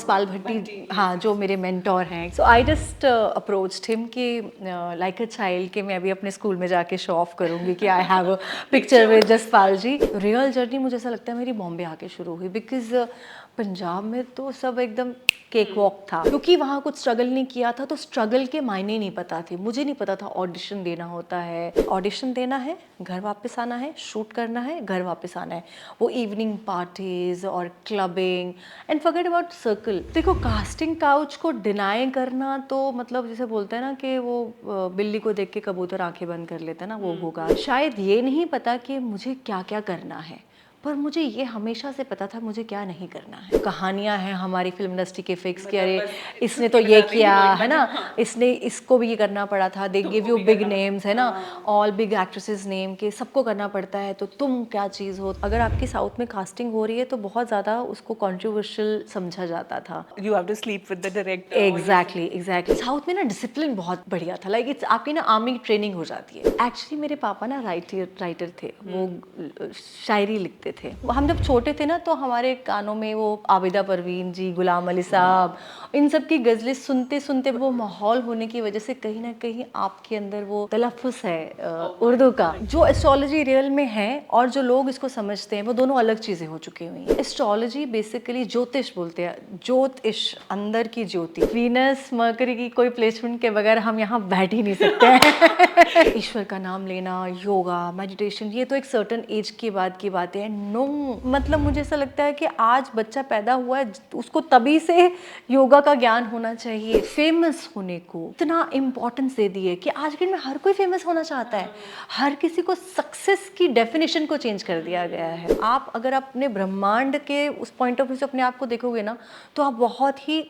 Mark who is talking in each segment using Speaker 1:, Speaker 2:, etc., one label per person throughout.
Speaker 1: पाल भट्टी, हाँ, जो मेरे मेंटोर हैं. So I just approached him कि लाइक अ चाइल्ड कि मैं अभी अपने स्कूल में जाके शो ऑफ करूँगी कि I have a picture with Jaspal ji. Real journey मुझे ऐसा लगता है मेरी बॉम्बे आके शुरू हुई, बिकॉज पंजाब में तो सब एकदम केक वॉक था, क्योंकि वहाँ कुछ स्ट्रगल नहीं किया था तो स्ट्रगल के मायने नहीं पता थे. मुझे नहीं पता था ऑडिशन देना होता है, ऑडिशन देना है, घर वापस आना है, शूट करना है, घर वापस आना है. वो इवनिंग पार्टीज और clubbing and forget about circle. देखो, कास्टिंग काउच को डिनाई करना तो मतलब जैसे बोलते हैं ना कि वो बिल्ली को देख के कबूतर आंखें बंद कर लेता है ना, वो होगा. शायद ये नहीं पता कि मुझे क्या क्या करना है, पर मुझे ये हमेशा से पता था मुझे क्या नहीं करना है. कहानियाँ हैं हमारी फिल्म इंडस्ट्री के फिक्स कि अरे इसने तो ये किया है ना, इसने इसको भी ये करना पड़ा था. They give you big names है ना, ऑल बिग एक्ट्रेसेस नेम के, सबको करना पड़ता है, तो तुम क्या चीज़ हो. अगर आपकी साउथ में कास्टिंग हो रही है तो बहुत ज़्यादा उसको कॉन्ट्रोवर्शियल समझा जाता था.
Speaker 2: You have to sleep with the director.
Speaker 1: Exactly. South में ना डिसिप्लिन बहुत बढ़िया था. लाइक इट्स आपकी ना आर्मी ट्रेनिंग हो जाती है. एक्चुअली मेरे पापा ना राइटर थे, वो शायरी लिखते थे. हम जब छोटे थे ना तो हमारे कानों में वो आबिदा परवीन जी, गुलाम अली साहब, इन सब की गज़लें सुनते सुनते वो माहौल होने की वजह से कहीं ना कहीं आपके अंदर वो तलफ़ुज़ है उर्दू का. जो एस्ट्रोलॉजी रियल में है और जो लोग इसको समझते हैं वो दोनों अलग चीज़ें हो चुकी हुई हैं. एस्ट्रोलॉजी बेसिकली ज्योतिष बोलते हैं, ज्योतिष, अंदर की ज्योति. वीनस मरकरी की कोई प्लेसमेंट के बगैर हम यहाँ बैठ ही नहीं सकते हैं. ईश्वर का नाम लेना, योगा, मेडिटेशन, ये तो एक सर्टन एज के बाद की बातें हैं. नो, मतलब मुझे ऐसा लगता है कि आज बच्चा पैदा हुआ है उसको तभी से योगा का ज्ञान होना चाहिए. फेमस होने को इतना इम्पोर्टेंस दे दी है कि आज के दिन में हर कोई फेमस होना चाहता है. हर किसी को सक्सेस की डेफिनेशन को चेंज कर दिया गया है. आप अगर अपने ब्रह्मांड के उस पॉइंट ऑफ व्यू से अपने आप को देखोगे ना तो आप बहुत ही,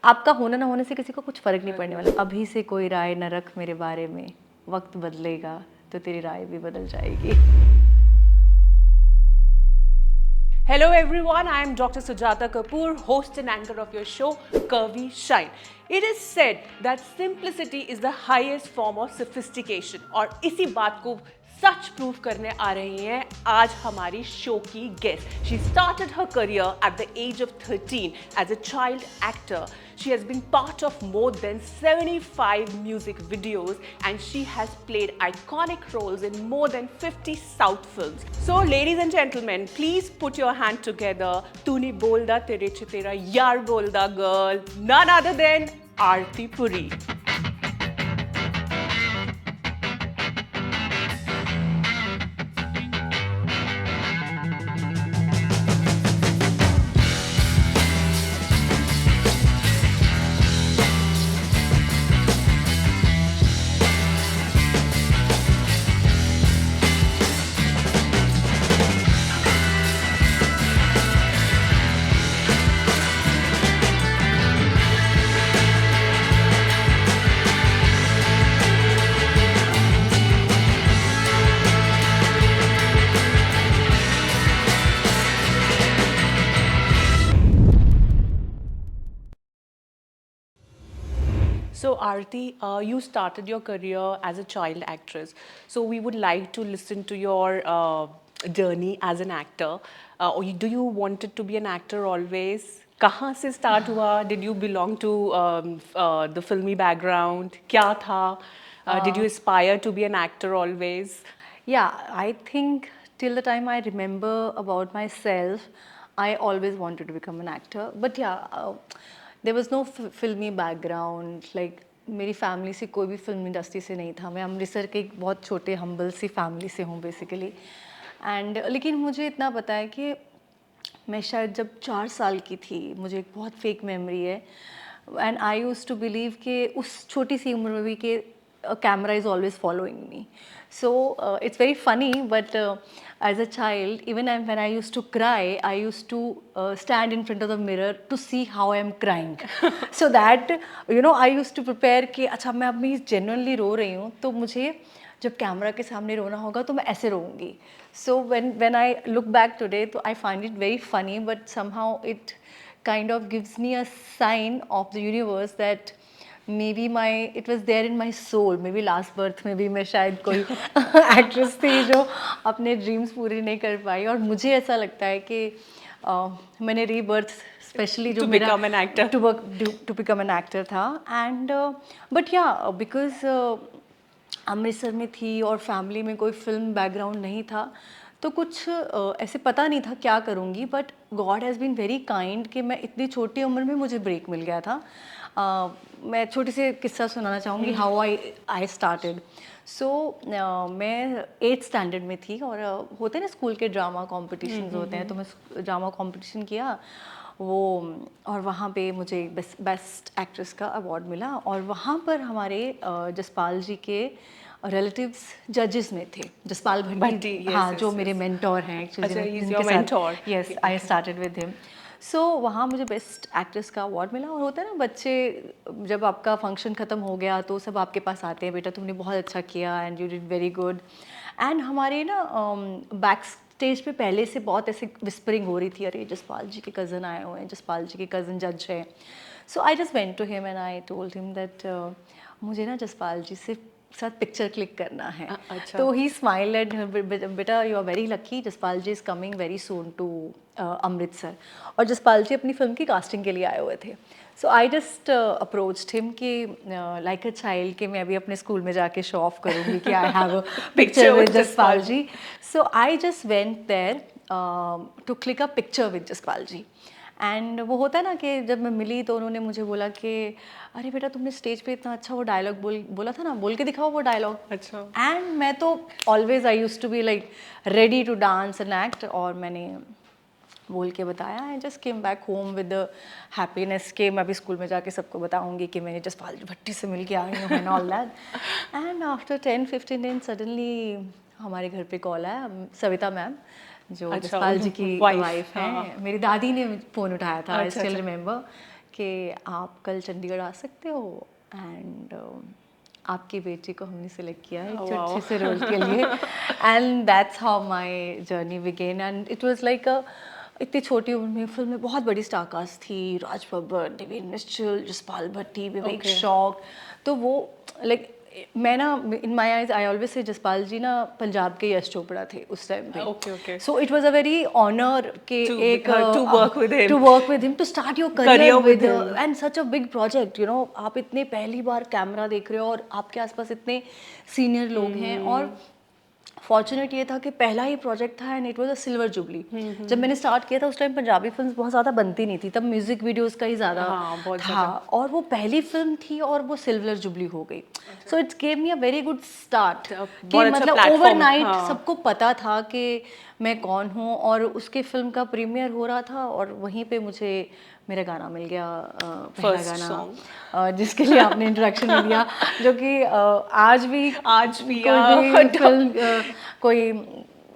Speaker 1: आपका होना ना होने से किसी को कुछ फर्क नहीं पड़ने वाला. अभी से कोई राय न रख मेरे बारे में, वक्त बदलेगा तो तेरी राय भी बदल जाएगी.
Speaker 2: Hello everyone, I am Dr. Sujata Kapoor, host and anchor of your show Curvy Shine. It is said that simplicity is the highest form of sophistication और इसी बात को सच प्रूव करने आ रही हैं आज हमारी शो की guest. She started her career at the age of 13 as a child actor. She has been part of more than 75 music videos and she has played iconic roles in more than 50 South films. So ladies and gentlemen, please put your hand together. तूने बोलदा तेरे च तेरा यार बोलदा girl, none other than Aarti Puri. So Aarti, you started your career as a child actress. So we would like to listen to your journey as an actor. Do you wanted to be an actor always? कहाँ से start हुआ? Did you belong to the filmy background? क्या था? Did you aspire to be an actor always?
Speaker 1: Yeah, I think till the time I remember about myself, I always wanted to become an actor. But yeah, there was no filmy background. Like मेरी family से कोई भी film industry से नहीं था. मैं अमृतसर के एक बहुत छोटे हम्बल सी फैमिली से हूँ बेसिकली. एंड लेकिन मुझे इतना पता है कि मैं शायद जब 4 साल की थी, मुझे एक बहुत फेक मेमोरी है, and I use to believe कि उस छोटी सी उम्र में भी कि camera is always following me. So it's very funny, but as a child, even when I used to cry, I used to stand in front of the mirror to see how I am crying. So that I used to prepare कि अच्छा मैं अभी genuinely रो रही हूँ तो मुझे जब camera के सामने रोना होगा तो मैं ऐसे रोऊंगी. So when I look back today, तो I find it very funny, but somehow it kind of gives me a sign of the universe that maybe it was there in my soul. Maybe last birth में भी मैं शायद कोई actress थी जो अपने dreams पूरे नहीं कर पाई. और मुझे ऐसा लगता है कि मैंने रीबर्थ स्पेशली जो
Speaker 2: To
Speaker 1: मेरा
Speaker 2: become an actor.
Speaker 1: To become an actor था एंड बट या बिकॉज अमृतसर में थी और फैमिली में कोई फिल्म बैकग्राउंड नहीं था तो कुछ ऐसे पता नहीं था क्या करूँगी but God has been very kind कि मैं इतनी छोटी उम्र में मुझे ब्रेक मिल गया था मैं छोटी सी किस्सा सुनाना चाहूँगी हाउ आई स्टार्टेड सो मैं 8th स्टैंडर्ड में थी और होते हैं ना स्कूल के ड्रामा कॉम्पिटिशन होते हैं तो मैं ड्रामा कॉम्पिटिशन किया वो और वहाँ पे मुझे बेस्ट एक्ट्रेस का अवार्ड मिला और वहाँ पर हमारे जसपाल जी के रिलेटिव्स जजेस में थे जसपाल भट्टी
Speaker 2: yes,
Speaker 1: हाँ
Speaker 2: yes,
Speaker 1: जो
Speaker 2: yes.
Speaker 1: मेरे मेंटोर हैं
Speaker 2: अच्छा,
Speaker 1: actually
Speaker 2: he's your mentor.
Speaker 1: Yes I started with him so वहाँ मुझे बेस्ट एक्ट्रेस का अवार्ड मिला और होता है ना बच्चे जब आपका फंक्शन ख़त्म हो गया तो सब आपके पास आते हैं बेटा तुमने बहुत अच्छा किया and you did very good and हमारे ना बैक स्टेज पे पहले से बहुत ऐसे विस्परिंग हो रही थी अरे जसपाल जी के कज़न आए हुए हैं जसपाल जी के कज़न जज हैं so I just went to him and I told him that मुझे ना जसपाल जी से साथ पिक्चर क्लिक करना है
Speaker 2: अच्छा.
Speaker 1: तो ही स्माइल एट बेटा you are very lucky Jaspal ji is coming very soon to Amritsar और जसपाल जी अपनी फिल्म की कास्टिंग के लिए आए हुए थे सो आई जस्ट अप्रोच्ड हिम कि लाइक अ चाइल्ड कि मैं अभी अपने स्कूल में जाके शो ऑफ करूँगी कि I have a picture with Jaspal ji so I just went there to click a picture with Jaspal ji and वो होता है ना कि जब मैं मिली तो उन्होंने मुझे बोला कि अरे बेटा तुमने स्टेज पे इतना अच्छा वो डायलॉग बोला था ना बोल के दिखाओ वो डायलॉग
Speaker 2: अच्छा.
Speaker 1: एंड मैं तो always I used to be like ready to dance and act और मैंने बोल के बताया I just came back home with happiness के मैं अभी स्कूल में जाके सबको बताऊंगी कि मैंने जसपाल भट्टी से मिल के आई हूँ and all that and after 10-15 दिन सडनली हमारे घर पे कॉल आया सविता मैम जो
Speaker 2: अच्छा,
Speaker 1: जसपाल जी की वाइफ हैं
Speaker 2: हाँ.
Speaker 1: मेरी दादी ने फ़ोन उठाया था आई
Speaker 2: अच्छा,
Speaker 1: स्टिल
Speaker 2: अच्छा.
Speaker 1: रिमेंबर कि आप कल चंडीगढ़ आ सकते हो एंड आपकी बेटी को हमने सिलेक्ट किया है एक छोटे से रोल के लिए and that's how my journey began and it was like a इतनी छोटी उम्र में फिल्म में बहुत बड़ी स्टार कास्ट थी राज बब्बर देवेंद्र निश्चल जसपाल भट्टी विवेक शौक तो वो लाइक मैं ना in my eyes I always say Jaspal जी ना पंजाब के यश चोपड़ा थे उस टाइम पे
Speaker 2: Okay.
Speaker 1: So it was a very honour के एक
Speaker 2: to work with him.
Speaker 1: To work with him to start your
Speaker 2: Career
Speaker 1: career
Speaker 2: with
Speaker 1: with
Speaker 2: him.
Speaker 1: And such a big project you know आप इतने पहली बार camera देख रहे हो और आपके आसपास इतने सीनियर लोग हैं और फॉर्चुनेट ये था कि पहला ही प्रोजेक्ट था and it was a silver jubilee जब मैंने स्टार्ट किया था उस टाइम पंजाबी फिल्म्स बहुत ज़्यादा बनती नहीं थी तब म्यूजिक वीडियोस का ही ज़्यादा
Speaker 2: बहुत
Speaker 1: था और वो पहली फिल्म थी और वो सिल्वर जुबली हो गई so it's gave me a very good start कि मतलब ओवरनाइट सबको पता था कि मैं कौन हूँ और उसके फिल्म का प्रीमियर हो रहा था और वहीं पे मुझे मेरा गाना मिल गया पहला गाना जिसके लिए आपने इंट्रोडक्शन में दिया जो कि आज भी कोई फिल्म कोई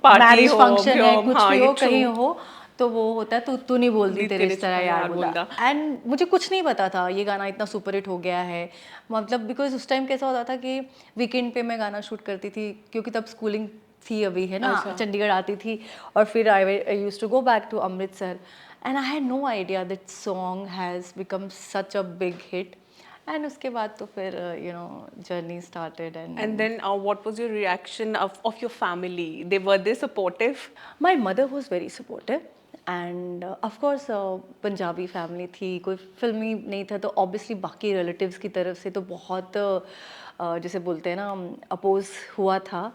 Speaker 1: मैरिज फंक्शन है कुछ भी हो कहीं हो तो वो होता है तू नहीं बोलती तेरे इस तरह यार बोला एंड मुझे कुछ नहीं पता था ये गाना इतना सुपर हिट हो गया है मतलब बिकॉज उस टाइम कैसा होता था कि वीकेंड पे मैं गाना शूट करती थी क्योंकि तब स्कूलिंग थी अभी है ना चंडीगढ़ आती थी और फिर I used to go back to Amritsar and I had no idea that song has become such a big hit and उसके बाद तो फिर you know journey started
Speaker 2: and then what was your reaction of your family were they supportive
Speaker 1: my mother was very supportive and of course Punjabi family थी कोई फिल्मी नहीं था तो ऑब्वियसली बाकी रिलेटिव्स की तरफ से तो बहुत जैसे बोलते हैं ना अपोज हुआ था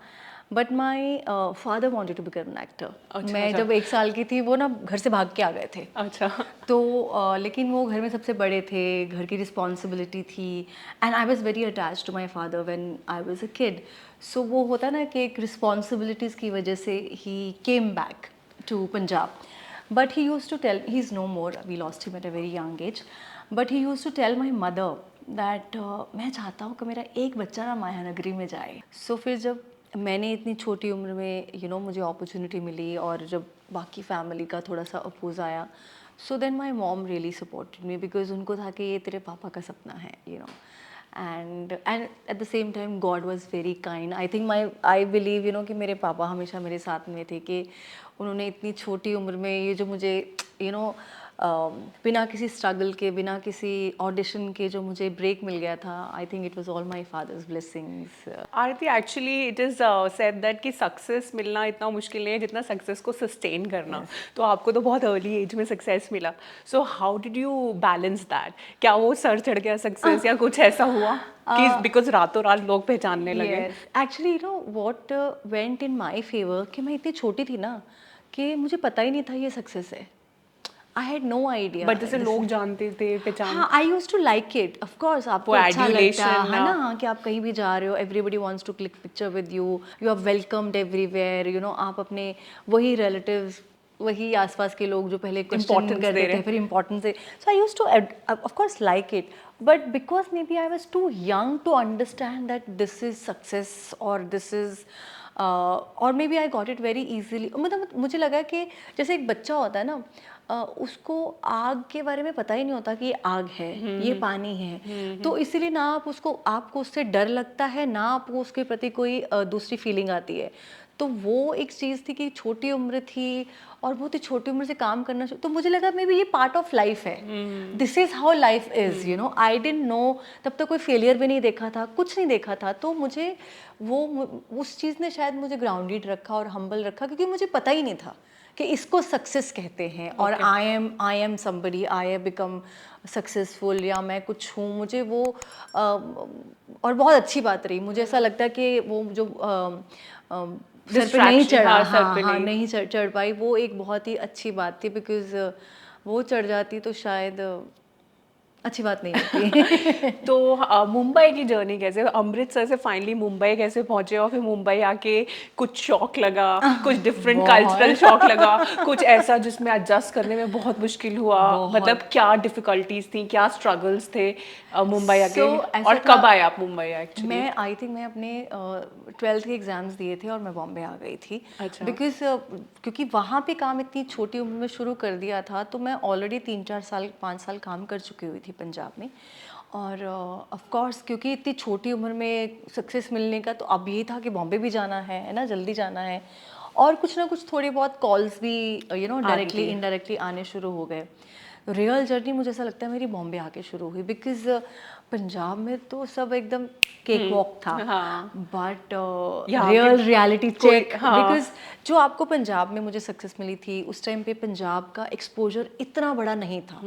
Speaker 1: but my father wanted to become an actor मैं जब 1 साल की थी वो ना घर से भाग के आ गए थे
Speaker 2: अच्छा
Speaker 1: तो लेकिन वो घर में सबसे बड़े थे घर की रिस्पॉन्सिबिलिटी थी and I was very attach to my father when I was a kid so वो होता ना कि एक रिस्पॉन्सिबिलिटीज़ की वजह से ही came back to Punjab but he use to tell he is no more we lost him at a very young age but he use to tell my mother that मैं चाहता हूँ कि मेरा एक बच्चा ना मायानगरी में जाए सो फिर जब मैंने इतनी छोटी उम्र में यू नो मुझे अपॉर्चुनिटी मिली और जब बाकी फैमिली का थोड़ा सा अपोज आया so then my mom really supported me because उनको था कि ये तेरे पापा का सपना है you know and at the same time God was very kind I think I believe you know कि मेरे पापा हमेशा मेरे साथ में थे कि उन्होंने इतनी छोटी उम्र में ये जो मुझे यू नो बिना किसी स्ट्रगल के, बिना किसी ऑडिशन के जो मुझे ब्रेक मिल गया था, I think it was all my father's blessings.
Speaker 2: Aarti, actually it is said that कि सक्सेस मिलना इतना मुश्किल नहीं है जितना सक्सेस को सस्टेन करना। तो आपको तो बहुत अर्ली एज में सक्सेस मिला, so how did you balance that? क्या वो सर चढ़ गया सक्सेस या कुछ ऐसा हुआ कि बिकॉज रातों रात लोग पहचानने लगे?
Speaker 1: Yes, actually you know what went in my favour कि मैं इतनी छोटी थी ना कि मुझे पता ही नहीं था ये सक्सेस है। I had no idea.
Speaker 2: But जैसे लोग जानते थे, पहचान।
Speaker 1: हाँ, I use to like it, of course आपको
Speaker 2: वो
Speaker 1: अच्छा लगता
Speaker 2: adulation,
Speaker 1: है ना, हाँ, कि आप कहीं भी जा रहे हो, everybody wants to click picture with you, you are welcomed everywhere, you know, आप अपने वही रिलेटिव्स, वही आसपास के लोग जो पहले क्वेश्चन
Speaker 2: Importance दे
Speaker 1: करते
Speaker 2: रहे
Speaker 1: थे,
Speaker 2: हैं।
Speaker 1: फिर इंपॉर्टेंस है। So I use to of course like it, but because maybe I was too young to understand that this is success और दिस इज और maybe I got it very easily. मतलब मुझे लगा कि जैसे एक बच्चा होता है ना, उसको आग के बारे में पता ही नहीं होता कि ये आग है, ये पानी है, तो इसीलिए ना आपको उससे डर लगता है, ना आपको उसके प्रति कोई दूसरी फीलिंग आती है। तो वो एक चीज़ थी कि छोटी उम्र थी और बहुत ही छोटी उम्र से काम करना तो मुझे लगा मे बी ये पार्ट ऑफ लाइफ है, this is how life is, you know. I didn't know, तब तक कोई फेलियर भी नहीं देखा था, कुछ नहीं देखा था, तो मुझे वो उस चीज़ ने शायद मुझे ग्राउंडेड रखा और हम्बल रखा, क्योंकि मुझे पता ही नहीं था कि इसको सक्सेस कहते हैं और I am somebody, I have become successful या मैं कुछ हूँ, मुझे वो और बहुत अच्छी बात रही। मुझे ऐसा लगता है कि वो जो सर पे नहीं
Speaker 2: Distraction,
Speaker 1: चढ़ा,
Speaker 2: हाँ, सर
Speaker 1: हाँ
Speaker 2: पे
Speaker 1: हाँ,
Speaker 2: नहीं।
Speaker 1: नहीं चढ़ पाई, वो एक बहुत ही अच्छी बात थी, बिकॉज वो चढ़ जाती तो शायद अच्छी बात नहीं होती।
Speaker 2: तो मुंबई की जर्नी कैसे, अमृतसर से फाइनली मुंबई कैसे पहुंचे, और फिर मुंबई आके कुछ शॉक लगा, कुछ डिफरेंट कल्चरल
Speaker 1: बहुत
Speaker 2: शॉक लगा, कुछ ऐसा जिसमें एडजस्ट करने में बहुत मुश्किल हुआ?
Speaker 1: बहुत।
Speaker 2: मतलब क्या डिफिकल्टीज थी, क्या स्ट्रगल्स थे मुंबई आके?
Speaker 1: So, ऐसा
Speaker 2: और
Speaker 1: था,
Speaker 2: कब आए आप मुंबई एक्चुअली?
Speaker 1: मैं आई थिंक मैं अपने 12th के एग्ज़ाम्स दिए थे और मैं बॉम्बे आ गई थी।
Speaker 2: अच्छा।
Speaker 1: बिकॉज क्योंकि वहाँ पे काम इतनी छोटी उम्र में शुरू कर दिया था, तो मैं ऑलरेडी 3-4 साल 5 साल काम कर चुकी हुई थी पंजाब में। और ऑफ कोर्स क्योंकि इतनी छोटी उम्र में सक्सेस मिलने का तो अब यही था कि बॉम्बे भी जाना है ना, जल्दी जाना है, और कुछ ना कुछ थोड़ी बहुत कॉल्स भी यू नो डायरेक्टली इनडायरेक्टली आने शुरू हो गए। रियल जर्नी मुझे ऐसा लगता है मेरी बॉम्बे आके शुरू हुई, बिकॉज पंजाब में तो सब एकदम केक वॉक था,
Speaker 2: हाँ।
Speaker 1: बट
Speaker 2: यहाँ
Speaker 1: रियल
Speaker 2: पे
Speaker 1: रियलिटी
Speaker 2: कोई,
Speaker 1: चेक,
Speaker 2: हाँ।
Speaker 1: बिकॉज जो आपको पंजाब में मुझे सक्सेस मिली थी उस टाइम पे पंजाब का एक्सपोजर इतना बड़ा नहीं था।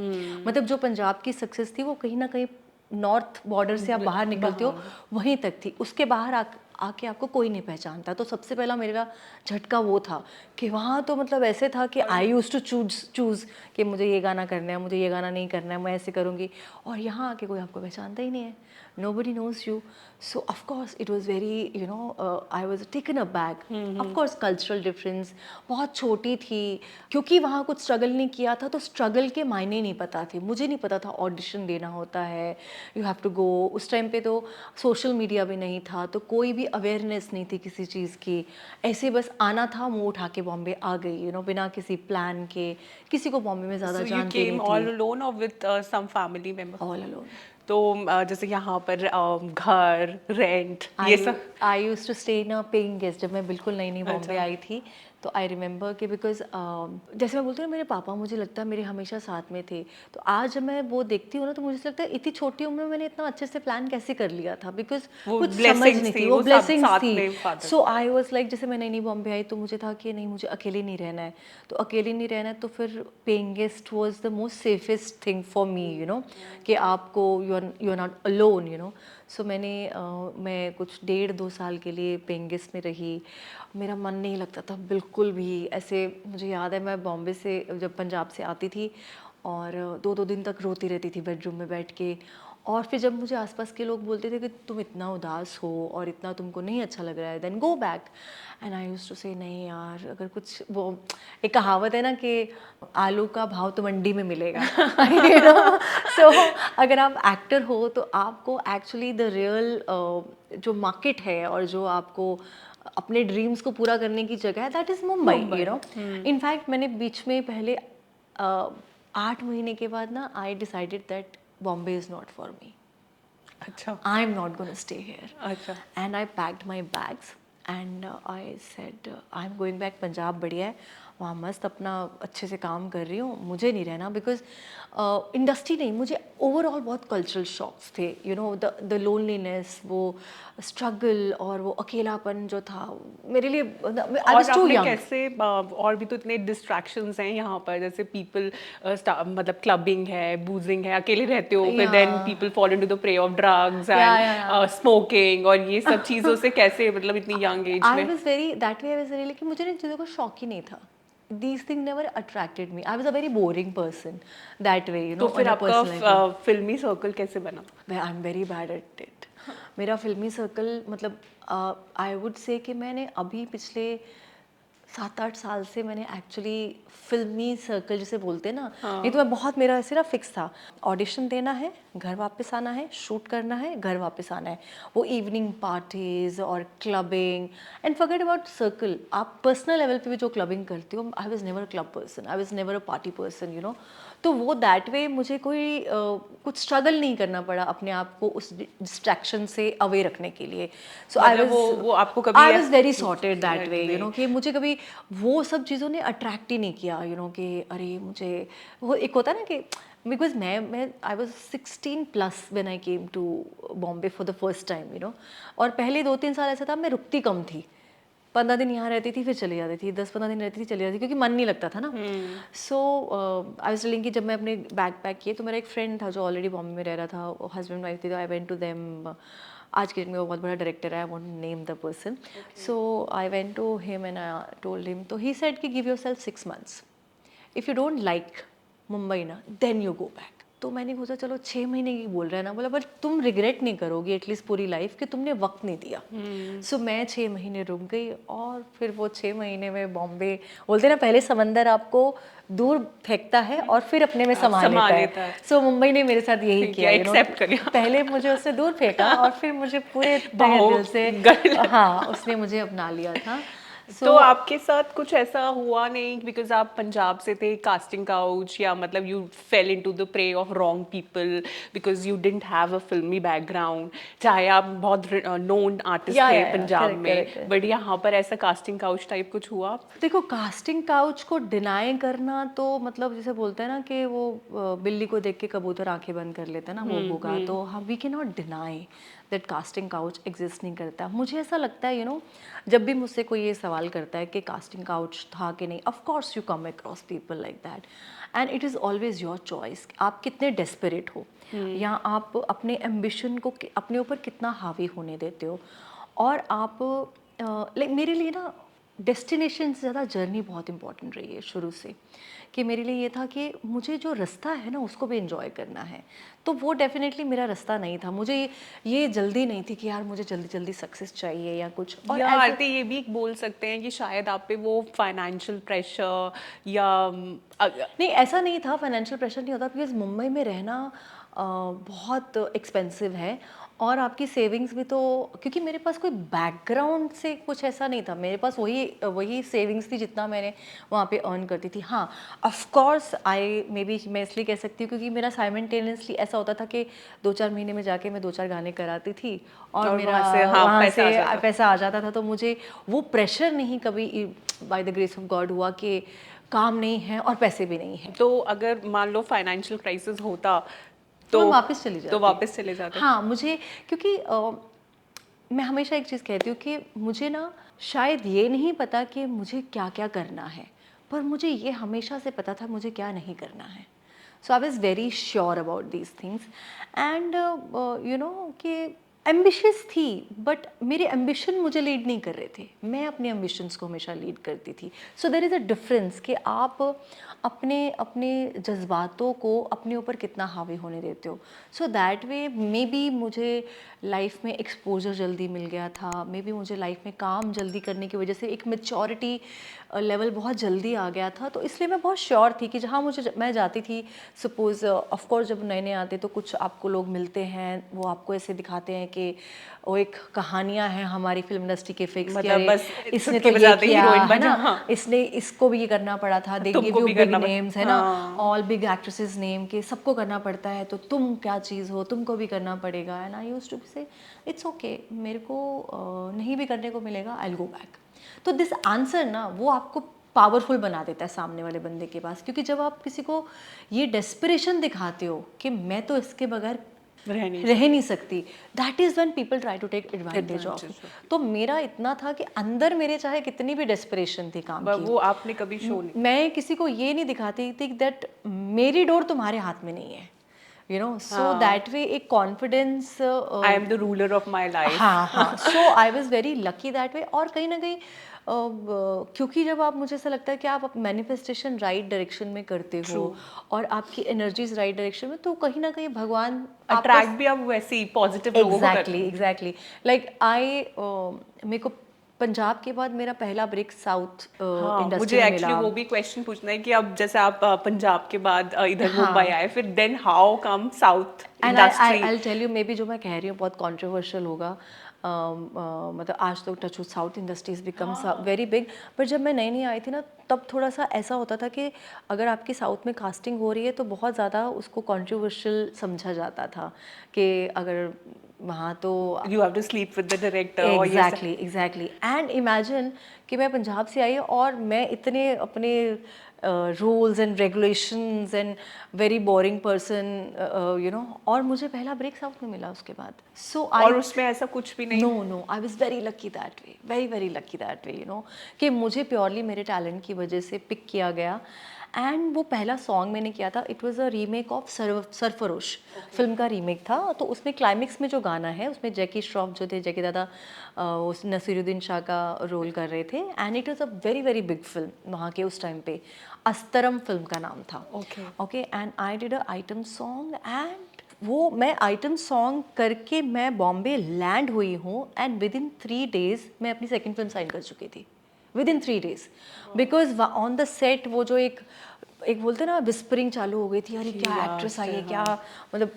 Speaker 1: मतलब जो पंजाब की सक्सेस थी वो कहीं ना कहीं नॉर्थ बॉर्डर से आप बाहर निकलते हो वहीं तक थी, उसके बाहर आके आपको कोई नहीं पहचानता। तो सबसे पहला मेरा झटका वो था कि वहाँ तो मतलब ऐसे था कि आई यूज टू चूज़ कि मुझे ये गाना करना है, मुझे ये गाना नहीं करना है, मैं ऐसे करूँगी, और यहाँ आके कोई आपको पहचानता ही नहीं है, nobody knows you. So of course it was very, you know, I was taken aback. Of course cultural difference, बहुत छोटी थी, क्योंकि वहाँ कुछ स्ट्रगल नहीं किया था तो स्ट्रगल के मायने नहीं पता थे, मुझे नहीं पता था ऑडिशन देना होता है, यू हैव टू गो। उस टाइम पे तो सोशल मीडिया भी नहीं था, तो कोई भी अवेयरनेस नहीं थी किसी चीज़ की, ऐसे बस आना था, मुँह उठा के बॉम्बे आ गई, यू नो, बिना किसी प्लान के, किसी को बॉम्बे में ज़्यादा
Speaker 2: So you
Speaker 1: जानती
Speaker 2: came
Speaker 1: नहीं
Speaker 2: all
Speaker 1: थी,
Speaker 2: alone or with some family member?
Speaker 1: All alone.
Speaker 2: तो जैसे यहाँ पर घर, रेंट, ये सब?
Speaker 1: I use to stay in a paying guest. जब मैं बिल्कुल नई नई बॉम्बे
Speaker 2: अच्छा।
Speaker 1: आई थी तो आई रिमेंबर कि बिकॉज जैसे मैं बोलती हूँ ना, मेरे पापा मुझे लगता है मेरे हमेशा साथ में थे, तो आज जब मैं वो देखती हूँ ना तो मुझे लगता है इतनी छोटी उम्र में मैंने इतना अच्छे से प्लान कैसे कर लिया था, बिकॉज
Speaker 2: वो
Speaker 1: कुछ समझ
Speaker 2: blessings
Speaker 1: नहीं
Speaker 2: थी,
Speaker 1: थी, वो
Speaker 2: वो सब
Speaker 1: ब्लेसिंग्स
Speaker 2: साथ
Speaker 1: थी।
Speaker 2: में father।
Speaker 1: So I was like, जैसे मैं नई नई बॉम्बे आई तो मुझे था कि नहीं, मुझे अकेले नहीं रहना है, तो अकेले नहीं रहना है तो फिर paying guest was the most safest thing for me, you know, कि आपको you are not alone, you know. So मैं कुछ 1.5-2 साल के लिए पेइंग गेस्ट में रही, मेरा मन नहीं लगता था बिल्कुल भी। ऐसे मुझे याद है मैं बॉम्बे से जब पंजाब से आती थी और 2-2 दिन तक रोती रहती थी बेडरूम में बैठ के, और फिर जब मुझे आसपास के लोग बोलते थे कि तुम इतना उदास हो और इतना तुमको नहीं अच्छा लग रहा है, then go back, and I used to say नहीं यार, अगर कुछ, वो एक कहावत है ना कि आलू का भाव तो मंडी में मिलेगा, यू नो। सो अगर आप एक्टर हो तो आपको एक्चुअली द रियल जो मार्केट है और जो आपको अपने ड्रीम्स को पूरा करने की जगह है, that is Mumbai, you know. In fact मैंने बीच में पहले 8 महीने के बाद ना, I decided that Bombay is not for me,
Speaker 2: अच्छा।
Speaker 1: I am not gonna stay here,
Speaker 2: अच्छा।
Speaker 1: And I packed my bags and I said I am going back Punjab, बढ़िया है, वहाँ मस्त अपना अच्छे से काम कर रही हूँ, मुझे नहीं रहना, बिकॉज इंडस्ट्री नहीं, मुझे ओवरऑल बहुत कल्चरल शॉक्स थे, यू नो, द लोनलीनेस, वो स्ट्रगल और वो अकेलापन जो था मेरे लिए, आई वाज टू
Speaker 2: आपने
Speaker 1: यंग।
Speaker 2: कैसे और भी तो इतने डिस्ट्रैक्शंस हैं यहाँ पर, जैसे पीपल मतलब क्लबिंग है, बूजिंग है, अकेले रहते हो, फिर देन
Speaker 1: या
Speaker 2: people fall into the prey of drugs
Speaker 1: या
Speaker 2: एंड स्मोकिंग और ये सब चीज़ों से कैसे, मतलब इतनी यंग एज
Speaker 1: आई
Speaker 2: में?
Speaker 1: Was very that way, I was very, लेकिन मुझे इन चीज़ों का शौक ही नहीं था. These thing never attracted me. I was a very boring person that way, you
Speaker 2: तो
Speaker 1: नो,
Speaker 2: फिर
Speaker 1: ऑन अ
Speaker 2: आपका
Speaker 1: पर्सनल लाइफ.
Speaker 2: फिल्मी सर्कल कैसे बना?
Speaker 1: I am very bad at it. मेरा फिल्मी सर्कल, मतलब आई वुड से कि मैंने अभी पिछले 7-8 साल से मैंने एक्चुअली फिल्मी सर्कल जिसे बोलते हैं ना, नहीं तो मैं बहुत, मेरा ऐसे ना फिक्स था, ऑडिशन देना है, घर वापस आना है, शूट करना है, घर वापस आना है. वो इवनिंग पार्टीज और clubbing, and forget about circle, आप पर्सनल लेवल पे भी जो क्लबिंग करते हो, I was never a club person, I was never a party person, you know. तो वो दैट वे मुझे कोई कुछ स्ट्रगल नहीं करना पड़ा अपने आप को उस डिस्ट्रैक्शन से अवे रखने के लिए. सो आई
Speaker 2: मतलब
Speaker 1: वाज
Speaker 2: वो आपको कभी
Speaker 1: आई was very sorted that way, you
Speaker 2: नहीं।
Speaker 1: नो, कि मुझे कभी वो सब चीज़ों ने अट्रैक्ट ही नहीं किया, यू नो, कि अरे मुझे वो एक होता है ना कि, बिकॉज मैं I was 16 plus when I came to Bombay for the first time, you know. और पहले 2-3 साल ऐसा था, मैं रुकती कम थी, 15 दिन यहाँ रहती थी, फिर चली जाती थी, 10-15 दिन रहती थी, चली जाती थी, क्योंकि मन नहीं लगता था ना. सो आई वाज टेलिंग कि जब मैं अपने बैग पैक किए, तो मेरा एक फ्रेंड था जो ऑलरेडी बॉम्बे में रह रहा था, हस्बैंड वाइफ थी, तो आई वेंट टू देम. आज के दिन में वो बहुत बड़ा डायरेक्टर है, I won't name the person. So I went to him and I told him, तो ही सेड कि give yourself 6 months, if you don't like Mumbai ना, देन यू गो बैक. तो मैंने सोचा चलो 6 महीने की बोल रहा है ना, बोला बट तुम रिग्रेट नहीं करोगी एटलीस्ट पूरी लाइफ कि तुमने वक्त नहीं दिया. सो मैं 6 महीने रुक गई, और फिर वो 6 महीने में बॉम्बे, बोलते ना पहले समंदर आपको दूर फेंकता है और फिर अपने में समा लेता है. सो मुंबई ने मेरे साथ यही किया, यू नो,
Speaker 2: एक्सेप्ट कर लिया।
Speaker 1: पहले मुझे उससे दूर फेंका और फिर मुझे पूरे
Speaker 2: बाहों
Speaker 1: दिल से,
Speaker 2: गले
Speaker 1: हाँ, उसने मुझे अपना लिया था.
Speaker 2: तो आपके साथ कुछ ऐसा हुआ नहीं, बिकॉज आप पंजाब से थे, कास्टिंग काउच, या मतलब you fail into the prey of wrong people because you didn't have a फिल्मी बैकग्राउंड, चाहे आप बहुत नोन आर्टिस्ट थे पंजाब में, बट यहाँ पर ऐसा कास्टिंग काउच टाइप कुछ हुआ?
Speaker 1: देखो, कास्टिंग काउच को डिनाई करना तो, मतलब जैसे बोलते हैं ना कि वो बिल्ली को देख के कबूतर आंखें बंद कर लेता है ना, वो होगा. तो हम we can not deny that casting couch exist नहीं करता. मुझे ऐसा लगता है, यू नो, जब भी मुझसे कोई ये सवाल करता है कि कास्टिंग काउच था कि नहीं, of course you come across people like that, and it is always your choice, आप कितने डेस्परेट हो, या आप अपने एम्बिशन को अपने ऊपर कितना हावी होने देते हो. और आप लाइक, मेरे लिए ना डेस्टिनेशन से ज़्यादा जर्नी बहुत इंपॉर्टेंट रही है शुरू से, कि मेरे लिए ये था कि मुझे जो रास्ता है ना उसको भी एंजॉय करना है. तो वो डेफिनेटली मेरा रास्ता नहीं था. मुझे ये जल्दी नहीं थी कि यार मुझे जल्दी जल्दी सक्सेस चाहिए या कुछ. और
Speaker 2: या आरती ये भी बोल सकते हैं कि शायद आप पे वो फाइनेंशियल प्रेशर या
Speaker 1: नहीं, ऐसा नहीं था, फाइनेंशियल प्रेशर नहीं होता, बिकॉज मुंबई में रहना बहुत एक्सपेंसिव है, और आपकी सेविंग्स भी तो, क्योंकि मेरे पास कोई बैकग्राउंड से कुछ ऐसा नहीं था, मेरे पास वही सेविंग्स थी जितना मैंने वहाँ पे अर्न करती थी. हाँ, of course I may be, मैं इसलिए कह सकती हूँ क्योंकि मेरा साइमल्टेनियसली ऐसा होता था कि 2-4 महीने में जाके मैं 2-4 गाने कराती थी, और मेरा वहाँ से पैसा आ जाता था. तो मुझे वो प्रेशर नहीं कभी by the grace of God हुआ कि काम नहीं है और पैसे भी नहीं है.
Speaker 2: तो अगर मान लो फाइनेंशियल क्राइसिस होता तो
Speaker 1: मैं वापस चली जाती.
Speaker 2: तो वापस चले जाते?
Speaker 1: हाँ, मुझे, क्योंकि मैं हमेशा एक चीज़ कहती हूँ कि मुझे ना शायद ये नहीं पता कि मुझे क्या क्या करना है, पर मुझे ये हमेशा से पता था मुझे क्या नहीं करना है. So I was very sure about these things, and you know कि एम्बिशियस थी, बट मेरे एम्बिशन मुझे लीड नहीं कर रहे थे, मैं अपने एम्बिशंस को हमेशा लीड करती थी. So there is a difference कि आप अपने अपने जज्बातों को अपने ऊपर कितना हावी होने देते हो. सो दैट वे मे बी मुझे लाइफ में एक्सपोजर जल्दी मिल गया था, मे बी मुझे लाइफ में काम जल्दी करने की वजह से एक मेच्योरिटी लेवल बहुत जल्दी आ गया था. तो इसलिए मैं बहुत श्योर थी कि जहाँ मैं जाती थी, सपोज़ ऑफ कोर्स जब नए नए आते तो कुछ आपको लोग मिलते हैं, वो आपको ऐसे दिखाते हैं कि वो एक कहानियाँ हैं हमारी फिल्म इंडस्ट्री के फिक्स,
Speaker 2: मतलब बस
Speaker 1: इसने तो ये किया है ना,
Speaker 2: हाँ.
Speaker 1: इसने इसको भी ये करना पड़ा था. They give you big names, है ना, ऑल बिग एक्ट्रेसेस नेम के, सबको करना पड़ता है, तो तुम क्या चीज़ हो, तुमको भी करना पड़ेगा. एंड आई यूज्ड टू से इट्स ओके, मेरे को नहीं भी करने को मिलेगा, आई विल गो बैक. तो दिस आंसर ना, वो आपको पावरफुल बना देता है सामने वाले बंदे के पास, क्योंकि जब आप किसी को ये डेस्परेशन दिखाते हो कि मैं तो इसके बगैर रह नहीं सकती, that is when people try to take advantage of. तो मेरा इतना था कि अंदर मेरे चाहे कितनी भी डेस्परेशन थी काम की,
Speaker 2: वो आपने कभी शो नहीं,
Speaker 1: मैं किसी को ये नहीं दिखाती थी दैट मेरी डोर तुम्हारे हाथ में नहीं है, you know, so that way एक confidence,
Speaker 2: I am the ruler of my life.
Speaker 1: हाँ, so I was very lucky that way. और कहीं ना कहीं क्योंकि जब आप, मुझे ऐसा लगता है कि आप मैनिफेस्टेशन राइट डायरेक्शन में करते हो और आपकी एनर्जीज राइट डायरेक्शन में, तो कहीं ना कहीं भगवान
Speaker 2: अट्रैक्ट भी आप वैसे ही पॉजिटिव लोगों को करते हैं।
Speaker 1: एग्जैक्टली लाइक मेरे को पंजाब के बाद मेरा पहला ब्रेक साउथ इंडस्ट्री
Speaker 2: मुझे
Speaker 1: में
Speaker 2: एक्चुअली
Speaker 1: मिला।
Speaker 2: वो भी क्वेश्चन पूछना है कि अब जैसे आप पंजाब के बाद इधर मुंबई आए, फिर then how come south industry?
Speaker 1: I'll tell you, maybe जो मैं कह रही हूँ बहुत कॉन्ट्रोवर्शियल होगा, मतलब आज तो touch wood south industries become very big, पर जब मैं नई नई आई थी ना, तब थोड़ा सा ऐसा होता था कि अगर आपकी साउथ में कास्टिंग हो रही है तो बहुत ज़्यादा उसको कॉन्ट्रोवर्शियल समझा जाता था कि अगर वहाँ तो
Speaker 2: you have to sleep with the director.
Speaker 1: Exactly and imagine कि मैं पंजाब से आई और मैं इतने अपने rules and regulations and very boring person, you know, और मुझे पहला ब्रेक साउथ में मिला उसके बाद। सो
Speaker 2: और उसमें ऐसा कुछ भी नहीं?
Speaker 1: No, I was very lucky that way, very lucky that way, you know, कि मुझे प्योरली मेरे टैलेंट की वजह से पिक किया गया। एंड वो पहला सॉन्ग मैंने किया था, it was a remake of Sarfarosh film का रीमेक था। तो उसमें क्लाइमेक्स में जो गाना है उसमें जैकी श्रॉफ जो थे, जैकी दादा उस नसीरुद्दीन शाह का रोल कर रहे थे, and it was a very big film वहाँ के उस टाइम पे, अस्तरम फिल्म का नाम था। Okay and I did a item song, and वो मैं आइटम सॉन्ग करके मैं बॉम्बे लैंड हुई हूँ, एंड विद इन 3 days मैं अपनी सेकेंड फिल्म साइन कर चुकी थी, with in 3 days, because on the set वो जो एक बोलते ना विस्परिंग चालू हो गई थी, अरे क्या एक्ट्रेस आई है, क्या मतलब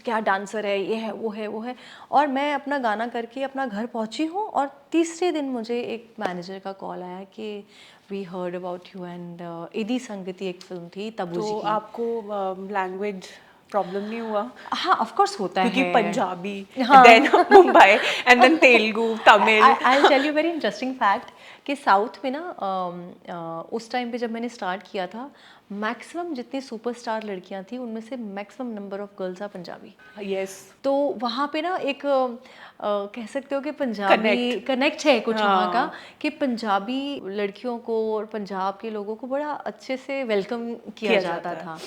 Speaker 1: क्या डांसर है, ये है वो है। और मैं अपना गाना करके अपना घर पहुंची हूँ, और तीसरे दिन मुझे एक मैनेजर का कॉल आया कि we heard about you, and इदी संगति एक फिल्म थी तबू जी
Speaker 2: तो
Speaker 1: की।
Speaker 2: आपको लैंग्वेज प्रॉब्लम नहीं हुआ?
Speaker 1: हाँ, ऑफ कोर्स होता
Speaker 2: क्योंकि
Speaker 1: है,
Speaker 2: Punjabi, then Mumbai and then Telugu, Tamil.
Speaker 1: I will tell you very interesting fact कि साउथ में ना उस टाइम पे जब मैंने स्टार्ट किया था, मैक्सिमम जितनी सुपरस्टार लड़कियां थी उनमें से maximum number of girls are Punjabi.
Speaker 2: Yes.
Speaker 1: तो वहाँ पे ना एक कह सकते हो कि पंजाबी कनेक्ट है कुछ वहाँ का, कि पंजाबी लड़कियों को और पंजाब के लोगों को बड़ा अच्छे से वेलकम किया जाता था।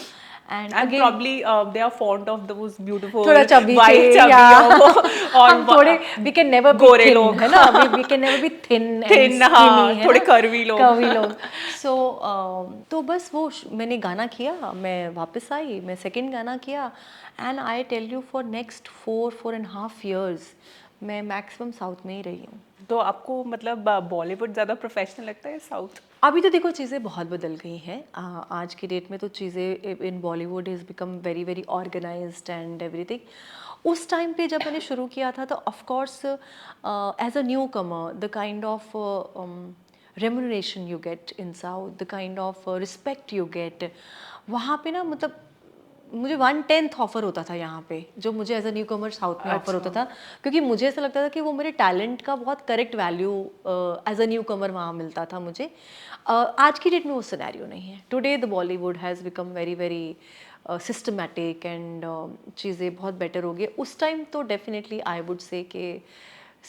Speaker 2: And probably they are fond of those beautiful
Speaker 1: थोड़ा चबी
Speaker 2: और
Speaker 1: हम थोड़े we can never be
Speaker 2: Gore
Speaker 1: thin,
Speaker 2: लोग,
Speaker 1: है ना, we can never be thin and
Speaker 2: Thin,
Speaker 1: skinny,
Speaker 2: हाँ,
Speaker 1: है
Speaker 2: थोड़े
Speaker 1: ना,
Speaker 2: curvy लोग।
Speaker 1: so तो बस वो मैंने गाना किया, मैं वापस आई, मैं सेकंड गाना किया, and I tell you for next 4.5 years मैं मैक्सिमम साउथ में ही रही हूँ।
Speaker 2: तो आपको मतलब बॉलीवुड ज़्यादा प्रोफेशनल लगता है साउथ?
Speaker 1: अभी तो देखो चीज़ें बहुत बदल गई हैं, आज की डेट में तो चीज़ें in Bollywood is become very organized and everything. उस टाइम पे जब मैंने शुरू किया था तो of course as a newcomer the kind of remuneration you get in south, the kind of respect you get, वहाँ पे ना मतलब मुझे 1/10 ऑफर होता था यहाँ पे, जो मुझे as a newcomer south में ऑफर होता था, क्योंकि मुझे ऐसा लगता था कि वो मेरे टैलेंट का बहुत correct value as a newcomer वहाँ मिलता था मुझे। आज की डेट में वो सिनेरियो नहीं है। Today the Bollywood has become very systematic and चीज़ें बहुत बेटर हो गई। उस टाइम तो डेफिनेटली आई वुड से कि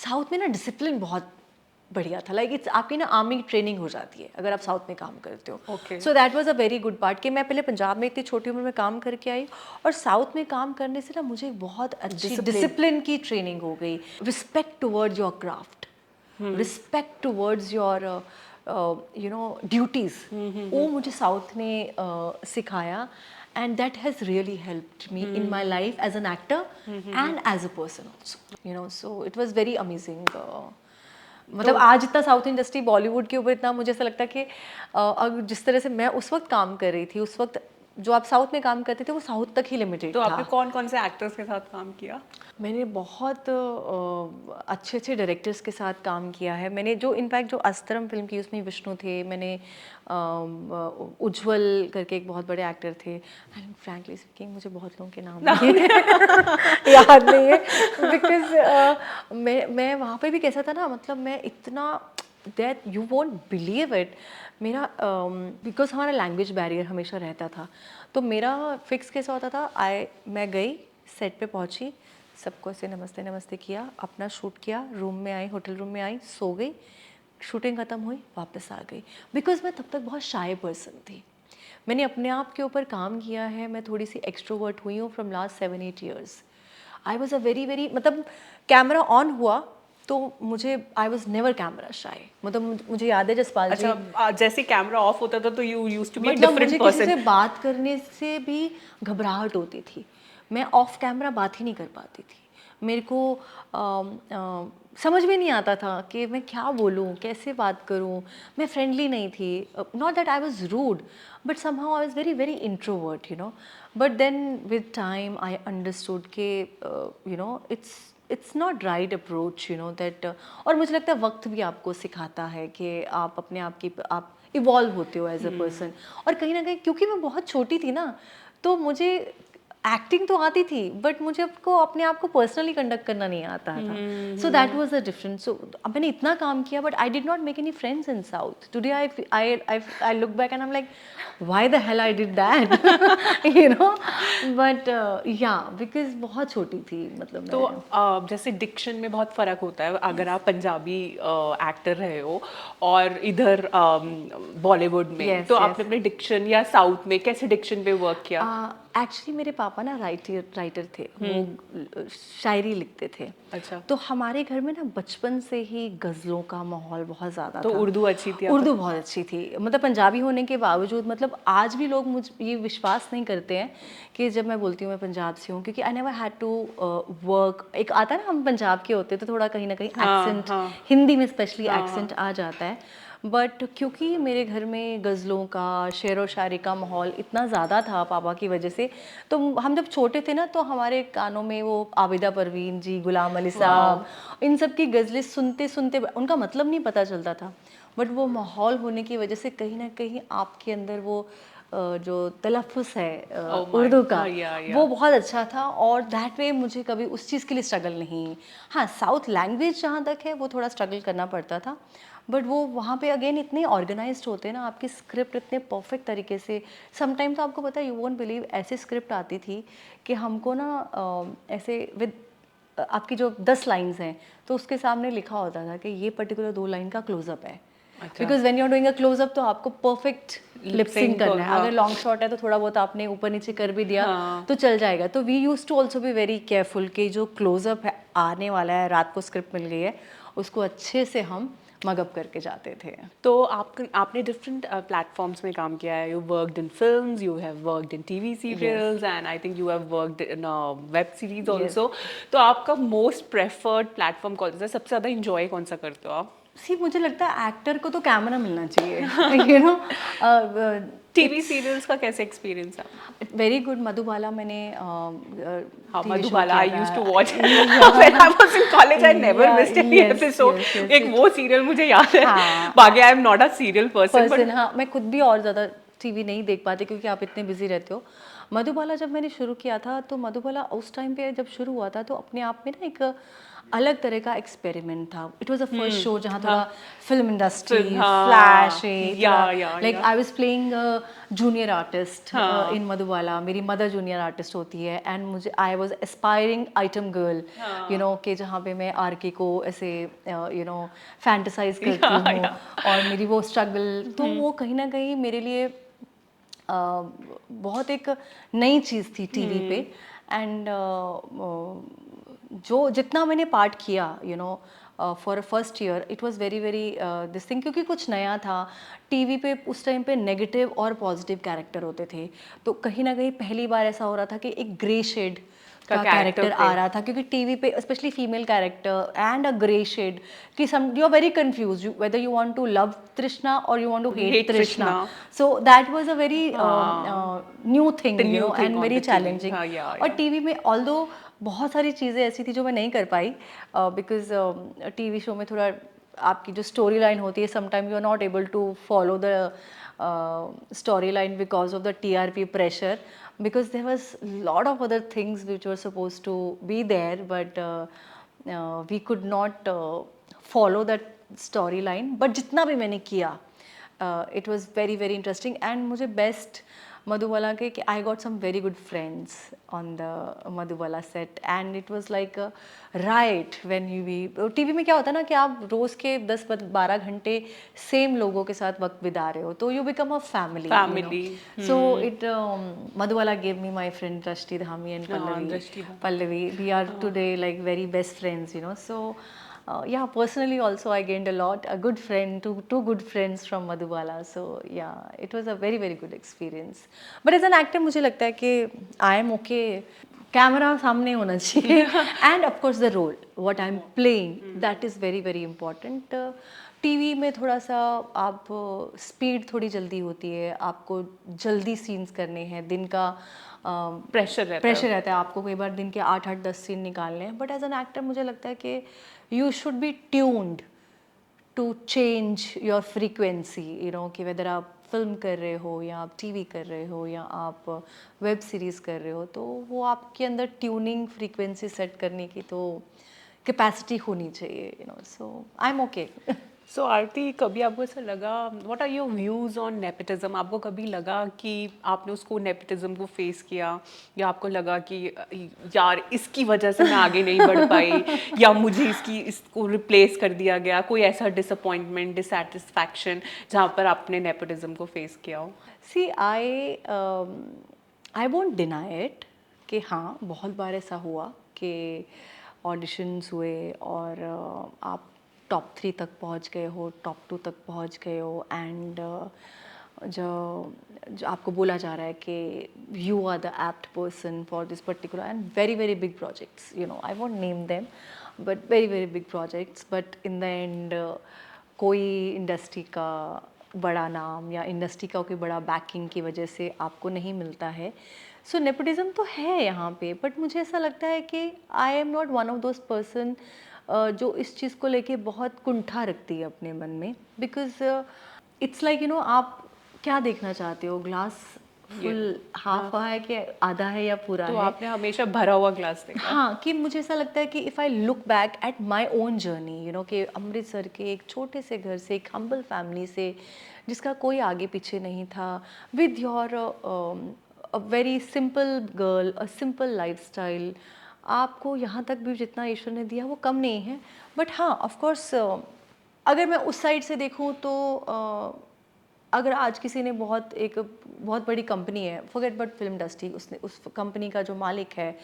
Speaker 1: साउथ में ना डिसिप्लिन बहुत बढ़िया था, लाइक इट्स आपकी ना आर्मी ट्रेनिंग हो जाती है अगर आप साउथ में काम करते हो। सो that was a very good part कि मैं पहले पंजाब में इतनी छोटी उम्र में काम करके आई, और साउथ में काम करने से ना मुझे बहुत अच्छी डिसिप्लिन की ट्रेनिंग हो गई, respect towards your craft, respect towards your you know duties, वो मुझे साउथ ने सिखाया, and that has really helped me in my life as an actor and as a person also, you know, so it was very amazing। मतलब आज इतना south industry Bollywood के ऊपर इतना मुझे ऐसा लगता है कि जिस तरह से मैं उस वक्त काम कर रही थी, उस वक्त जो आप साउथ में काम करते थे वो साउथ तक ही लिमिटेड
Speaker 2: तो
Speaker 1: था।
Speaker 2: आपने कौन से एक्टर्स के साथ काम किया?
Speaker 1: मैंने बहुत अच्छे डायरेक्टर्स के साथ काम किया है। मैंने जो इनफैक्ट जो अस्त्रम फिल्म की उसमें विष्णु थे, मैंने उज्जवल करके एक बहुत बड़े एक्टर थे, एंड फ्रैंकली स्पीकिंग मुझे बहुत लोगों के नाम नहीं याद नहीं है, बिकॉज मैं वहाँ पे भी कैसा था ना, मतलब मैं इतना that you won't believe it, मेरा बिकॉज हमारा लैंग्वेज बैरियर हमेशा रहता था, तो मेरा फिक्स कैसा होता था, मैं गई, सेट पे पहुंची, सबको ऐसे नमस्ते नमस्ते किया, अपना शूट किया, रूम में आई, होटल रूम में आई, सो गई, शूटिंग ख़त्म हुई, वापस आ गई। बिकॉज मैं तब तक बहुत शाय पर्सन थी। मैंने अपने आप के ऊपर काम किया है, मैं थोड़ी सी एक्सट्रोवर्ट हुई हूँ from last 7-8 years. I was a very मतलब कैमरा ऑन हुआ तो मुझे, I was never camera shy, मतलब मुझे याद है जसपाल जी,
Speaker 2: अच्छा, जैसे कैमरा ऑफ होता था तो यू यूज्ड टू बी
Speaker 1: मतलब
Speaker 2: डिफरेंट
Speaker 1: मुझे किसी से
Speaker 2: पर्सन।
Speaker 1: बात करने से भी घबराहट होती थी, मैं ऑफ कैमरा बात ही नहीं कर पाती थी। मेरे को समझ में नहीं आता था कि मैं क्या बोलूँ, कैसे बात करूँ, मैं फ्रेंडली नहीं थी, not that I was rude, but somehow I was very very introvert, you know. But then with time I understood के you know it's not right approach, you know that. और मुझे लगता है वक्त भी आपको सिखाता है कि आप अपने आप की, आप इवॉल्व होते हो एज अ पर्सन। और कहीं ना कहीं क्योंकि मैं बहुत छोटी थी ना, तो मुझे एक्टिंग तो आती थी, बट मुझे आपको अपने आप को पर्सनली कंडक्ट करना नहीं आता था। So that was the difference. So अब मैंने इतना काम किया, but I did not make any friends in south. Today I look back and I am like why the hell I did that, you know. But या because बहुत छोटी थी, मतलब
Speaker 2: तो
Speaker 1: मैं।
Speaker 2: जैसे डिक्शन में बहुत फ़र्क होता है अगर आप पंजाबी एक्टर रहे हो और इधर बॉलीवुड में,
Speaker 1: यस
Speaker 2: तो
Speaker 1: यस।
Speaker 2: आपने अपने डिक्शन या साउथ में कैसे डिक्शन पे वर्क किया?
Speaker 1: एक्चुअली मेरे पापा ना राइटर थे, वो शायरी लिखते थे।
Speaker 2: अच्छा,
Speaker 1: तो हमारे घर में ना बचपन से ही गज़लों का माहौल बहुत ज़्यादा
Speaker 2: तो
Speaker 1: था।
Speaker 2: उर्दू अच्छी थी
Speaker 1: उर्दू बहुत अच्छी थी, मतलब पंजाबी होने के बावजूद, मतलब आज भी लोग मुझ ये विश्वास नहीं करते हैं कि जब मैं बोलती हूँ मैं पंजाब से हूँ, क्योंकि I never had to work. एक आता है ना, हम पंजाब के होते तो थोड़ा कहीं ना कहीं
Speaker 2: हाँ
Speaker 1: एक्सेंट,
Speaker 2: हाँ
Speaker 1: हिंदी में स्पेशली
Speaker 2: हाँ
Speaker 1: एक्सेंट आ जाता है। बट क्योंकि मेरे घर में गज़लों का, शेर व शायरी का माहौल इतना ज़्यादा था पापा की वजह से, तो हम जब छोटे थे ना, तो हमारे कानों में वो आबिदा परवीन जी, गुलाम अली साहब, इन सब की गज़लें सुनते सुनते, उनका मतलब नहीं पता चलता था, बट वो माहौल होने की वजह से कहीं ना कहीं आपके अंदर वो जो तलफ़ुज़ है
Speaker 2: ओह माय,
Speaker 1: उर्दू का,
Speaker 2: हाँ या
Speaker 1: वो बहुत अच्छा था। और दैट वे मुझे कभी उस चीज़ के लिए स्ट्रगल नहीं। हाँ, साउथ लैंग्वेज जहाँ तक है वो थोड़ा स्ट्रगल करना पड़ता था, बट वो वहाँ पे अगेन इतने ऑर्गेनाइज्ड होते हैं ना, आपकी स्क्रिप्ट इतने परफेक्ट तरीके से। समटाइम तो आपको पता है, यू वोंट बिलीव, ऐसे स्क्रिप्ट आती थी कि हमको ना ऐसे विद आपकी जो 10 लाइंस हैं, तो उसके सामने लिखा होता था कि ये पर्टिकुलर 2 लाइन का क्लोजअप है।
Speaker 2: अच्छा,
Speaker 1: because when you are doing a close up तो आपको परफेक्ट लिपसिंग करना है।
Speaker 2: हाँ
Speaker 1: अगर लॉन्ग शॉट है तो थोड़ा बहुत आपने ऊपर नीचे कर भी दिया
Speaker 2: हाँ।
Speaker 1: तो चल जाएगा। तो we use to also be very careful कि जो क्लोजअप है आने वाला है, रात को स्क्रिप्ट मिल गई है, उसको अच्छे से हम मगअप करके जाते थे।
Speaker 2: तो आपने डिफरेंट प्लेटफॉर्म्स में काम किया है। You worked in films, you have worked in TV serials, and I think you have worked in web series
Speaker 1: Yes.
Speaker 2: Also. तो आपका मोस्ट प्रेफर्ड प्लेटफॉर्म कौन सा है? सबसे ज़्यादा इंजॉय कौन सा करते हो आप?
Speaker 1: सी, मुझे लगता है एक्टर को तो कैमरा मिलना चाहिए, यू नो।
Speaker 2: टीवी सीरियल्स का कैसे एक्सपीरियंस है?
Speaker 1: Very good. मधुबाला मैंने
Speaker 2: हाँ,
Speaker 1: टीवी शो
Speaker 2: मधुबाला
Speaker 1: किया
Speaker 2: आई
Speaker 1: था।
Speaker 2: Used to watch when I was in college. I never
Speaker 1: Yeah,
Speaker 2: missed any
Speaker 1: yes,
Speaker 2: episode.
Speaker 1: yes, yes,
Speaker 2: एक वो सीरियल मुझे याद है,
Speaker 1: हाँ,
Speaker 2: बाकी आई am not a serial person, but
Speaker 1: हाँ, मैं खुद भी और ज़्यादा टीवी नहीं देख पाती क्योंकि आप इतने बिजी रहते हो। मधुबाला जब मैंने शुरू किया था, तो मधुबाला उस टाइम पे जब शुरू हुआ था, तो अपने आप में ना एक अलग तरह का एक्सपेरिमेंट था। It was the first show जहाँ थोड़ा फिल्म इंडस्ट्री,
Speaker 2: फिल्म,
Speaker 1: फ्लैश
Speaker 2: हाँ,
Speaker 1: है
Speaker 2: या
Speaker 1: थोड़ा,
Speaker 2: या
Speaker 1: लाइक
Speaker 2: या
Speaker 1: I was playing junior artist
Speaker 2: हाँ
Speaker 1: इन मधुबाला। मेरी मदर जूनियर आर्टिस्ट होती है, एंड मुझे, I was aspiring item girl, you know, कि जहाँ पे मैं आरके को ऐसे यू नो फैंटेसाइज करती
Speaker 2: या
Speaker 1: हूँ,
Speaker 2: या
Speaker 1: और मेरी वो स्ट्रगल, तो वो कहीं ना कहीं मेरे लिए बहुत एक नई चीज़ थी टीवी पे। एंड जो जितना मैंने पार्ट किया, you know, for first year it was very very this thing, क्योंकि कुछ नया था टीवी पे। उस टाइम पे नेगेटिव और पॉजिटिव कैरेक्टर होते थे, तो कहीं ना कहीं पहली बार ऐसा हो रहा था कि एक ग्रे शेड का कैरेक्टर आ रहा था, क्योंकि टीवी पे specially female character and a grey shade, कि some you are very confuse whether you want to love Trishna और you want to hate
Speaker 2: hate
Speaker 1: Trishna.
Speaker 2: Trishna,
Speaker 1: so that was a very
Speaker 2: हाँ,
Speaker 1: new
Speaker 2: the
Speaker 1: thing, you
Speaker 2: new
Speaker 1: know,
Speaker 2: thing
Speaker 1: and
Speaker 2: on
Speaker 1: very
Speaker 2: the TV,
Speaker 1: challenging.
Speaker 2: हाँ
Speaker 1: और
Speaker 2: या
Speaker 1: TV में although बहुत सारी चीज़ें ऐसी थी जो मैं नहीं कर पाई, बिकॉज टीवी शो में थोड़ा आपकी जो स्टोरी लाइन होती है, sometime you are not able to follow the storyline because of the TRP pressure, because there was lot of other things which were supposed to be there, but we could not follow that story line, but जितना भी मैंने किया it was very very interesting. And मुझे best Madhubala के कि I got some very good friends on the Madhubala set. And it was like right when you we TV में क्या होता है ना कि आप रोज के 10-12 घंटे सेम लोगों के साथ वक्त बिता रहे हो, तो you become a family. So it Madhubala gave me my friend Drishti Dhami and Pallavi. We are today like very best friends, you know. So yeah, personally also I gained a lot, a good friend, two good friends from Madhubala. So yeah, it was a very very good experience. But as an actor मुझे लगता है कि I am okay, camera सामने होना चाहिए. And of course the role what I am playing, that is very very important. TV में थोड़ा सा आप स्पीड थोड़ी जल्दी होती है, आपको जल्दी सीन्स करने हैं, दिन का प्रेशर रहता है आपको, कई बार दिन के 8-10 सीन निकालने हैं. बट एज एन एक्टर मुझे लगता है कि you should be tuned to change your frequency, you know, कि वेदर आप फिल्म कर रहे हो या आप टीवी कर रहे हो या आप वेब सीरीज़ कर रहे हो, तो वो आपके अंदर ट्यूनिंग फ्रीक्वेंसी सेट करने की तो कैपेसिटी होनी चाहिए, you know. So I am okay.
Speaker 2: So Aarti, कभी आपको ऐसा लगा, what are your views on nepotism? आपको कभी लगा कि आपने उसको नेपोटिज्म को फेस किया, या आपको लगा कि यार इसकी वजह से मैं आगे नहीं बढ़ पाई, या मुझे इसको रिप्लेस कर दिया गया? कोई ऐसा डिसअपॉइंटमेंट, डिससैटिस्फैक्शन जहाँ पर आपने नेपोटिज्म को फेस किया हो?
Speaker 1: सी आई वोंट डिनाई इट कि हाँ, बहुत बार ऐसा हुआ कि ऑडिशंस हुए और आप टॉप 3 तक पहुंच गए हो, टॉप 2 तक पहुंच गए हो, एंड जो आपको बोला जा रहा है कि you are the apt person for this particular and very very big projects, you know, I won't name them, but very very big projects. But in the end कोई इंडस्ट्री का बड़ा नाम या इंडस्ट्री का कोई बड़ा बैकिंग की वजह से आपको नहीं मिलता है. सो नेपोटिज्म तो है यहाँ पे, बट मुझे ऐसा लगता है कि आई am not one of those person जो इस चीज़ को लेके बहुत कुंठा रखती है अपने मन में. Because it's like, you know, आप क्या देखना चाहते हो, ग्लास फुल हाफ है कि आधा है या पूरा
Speaker 2: तो
Speaker 1: है?
Speaker 2: आपने हमेशा भरा हुआ ग्लास देखा?
Speaker 1: हाँ, कि मुझे ऐसा लगता है कि if I look back at my own journey, you know, कि अमृतसर के एक छोटे से घर से, एक हम्बल फैमिली से जिसका कोई आगे पीछे नहीं था, with your a very simple girl, a simple lifestyle, आपको यहाँ तक भी जितना ईश्वर ने दिया वो कम नहीं है. बट हाँ, ऑफ कोर्स अगर मैं उस साइड से देखूँ तो अगर आज किसी ने बहुत बड़ी कंपनी है, फॉरगेट बट फिल्म इंडस्ट्री, उसने उस कंपनी का जो मालिक है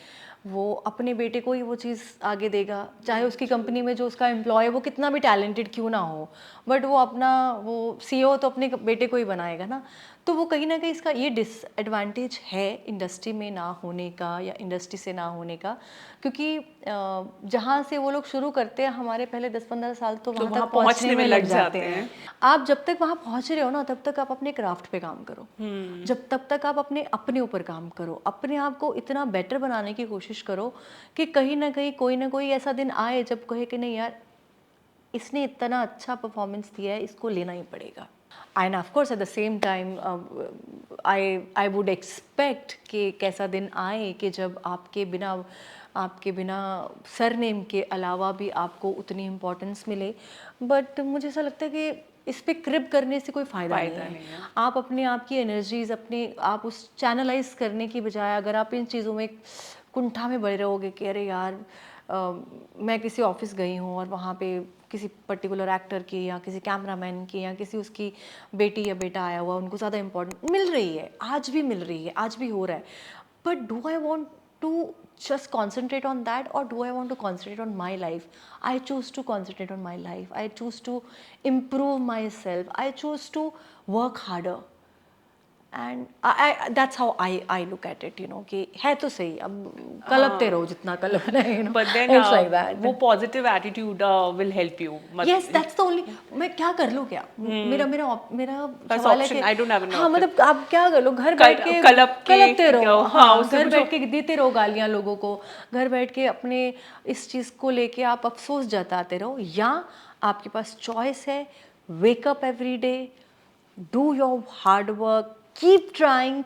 Speaker 1: वो अपने बेटे को ही वो चीज़ आगे देगा, चाहे उसकी कंपनी में जो उसका एम्प्लॉय है वो कितना भी टैलेंटेड क्यों ना हो, बट वो अपना वो सीईओ तो अपने बेटे को ही बनाएगा ना. तो वो कहीं ना कहीं इसका ये डिसएडवांटेज है इंडस्ट्री में ना होने का या इंडस्ट्री से ना होने का, क्योंकि जहाँ से वो लोग शुरू करते हैं, हमारे पहले 10-15 साल तो वहाँ तक पहुँचने में लग जाते हैं. आप जब तक वहाँ पहुँच रहे हो ना, तब तक आप अपने क्राफ्ट पे काम करो, जब तब तक आप अपने ऊपर काम करो, अपने आप को इतना बेटर बनाने की कोशिश करो कि कहीं ना कोई ऐसा दिन आए जब कहे कि नहीं यार, इसने इतना अच्छा परफॉर्मेंस दिया है, इसको लेना ही पड़ेगा. And of course eight the same time I would expect कि कैसा दिन आए कि जब आपके बिना सरनेम के अलावा भी आपको उतनी इम्पोर्टेंस मिले. बट मुझे ऐसा लगता है कि इस पे क्रिप करने से कोई फ़ायदा नहीं है. आप अपने आप की एनर्जीज आप उस चैनलाइज करने की बजाय अगर आप इन चीज़ों में कुंठा में बढ़ रहोगे कि अरे यार मैं किसी ऑफिस गई हूँ और वहाँ पे किसी पर्टिकुलर एक्टर की या किसी कैमरामैन की या किसी उसकी बेटी या बेटा आया हुआ, उनको ज़्यादा इम्पोर्टेंट मिल रही है, आज भी मिल रही है, आज भी हो रहा है. But do I want to just concentrate on that, or do I want to concentrate on my life? I choose to concentrate on my life. I choose to improve myself. I choose to work harder. And that's how I look at it, you know, कि है तो सही, अब कलपते रहो जितना कलपना है, you know.
Speaker 2: But then
Speaker 1: it's like that.
Speaker 2: वो positive attitude will help you.
Speaker 1: Yes, that's the only. मैं क्या कर लूँ क्या? मेरा सवाल है कि
Speaker 2: I don't have an
Speaker 1: हाँ, मतलब आप क्या कर लो, घर बैठ के कलपते रहो, हाँ, घर बैठ के देते रहो गालियाँ लोगों को, घर बैठ के अपने इस चीज़ को लेके आप अफसोस जताते रहो, या आपके पास चॉइस है, wake up every day, do your hard work, keep trying.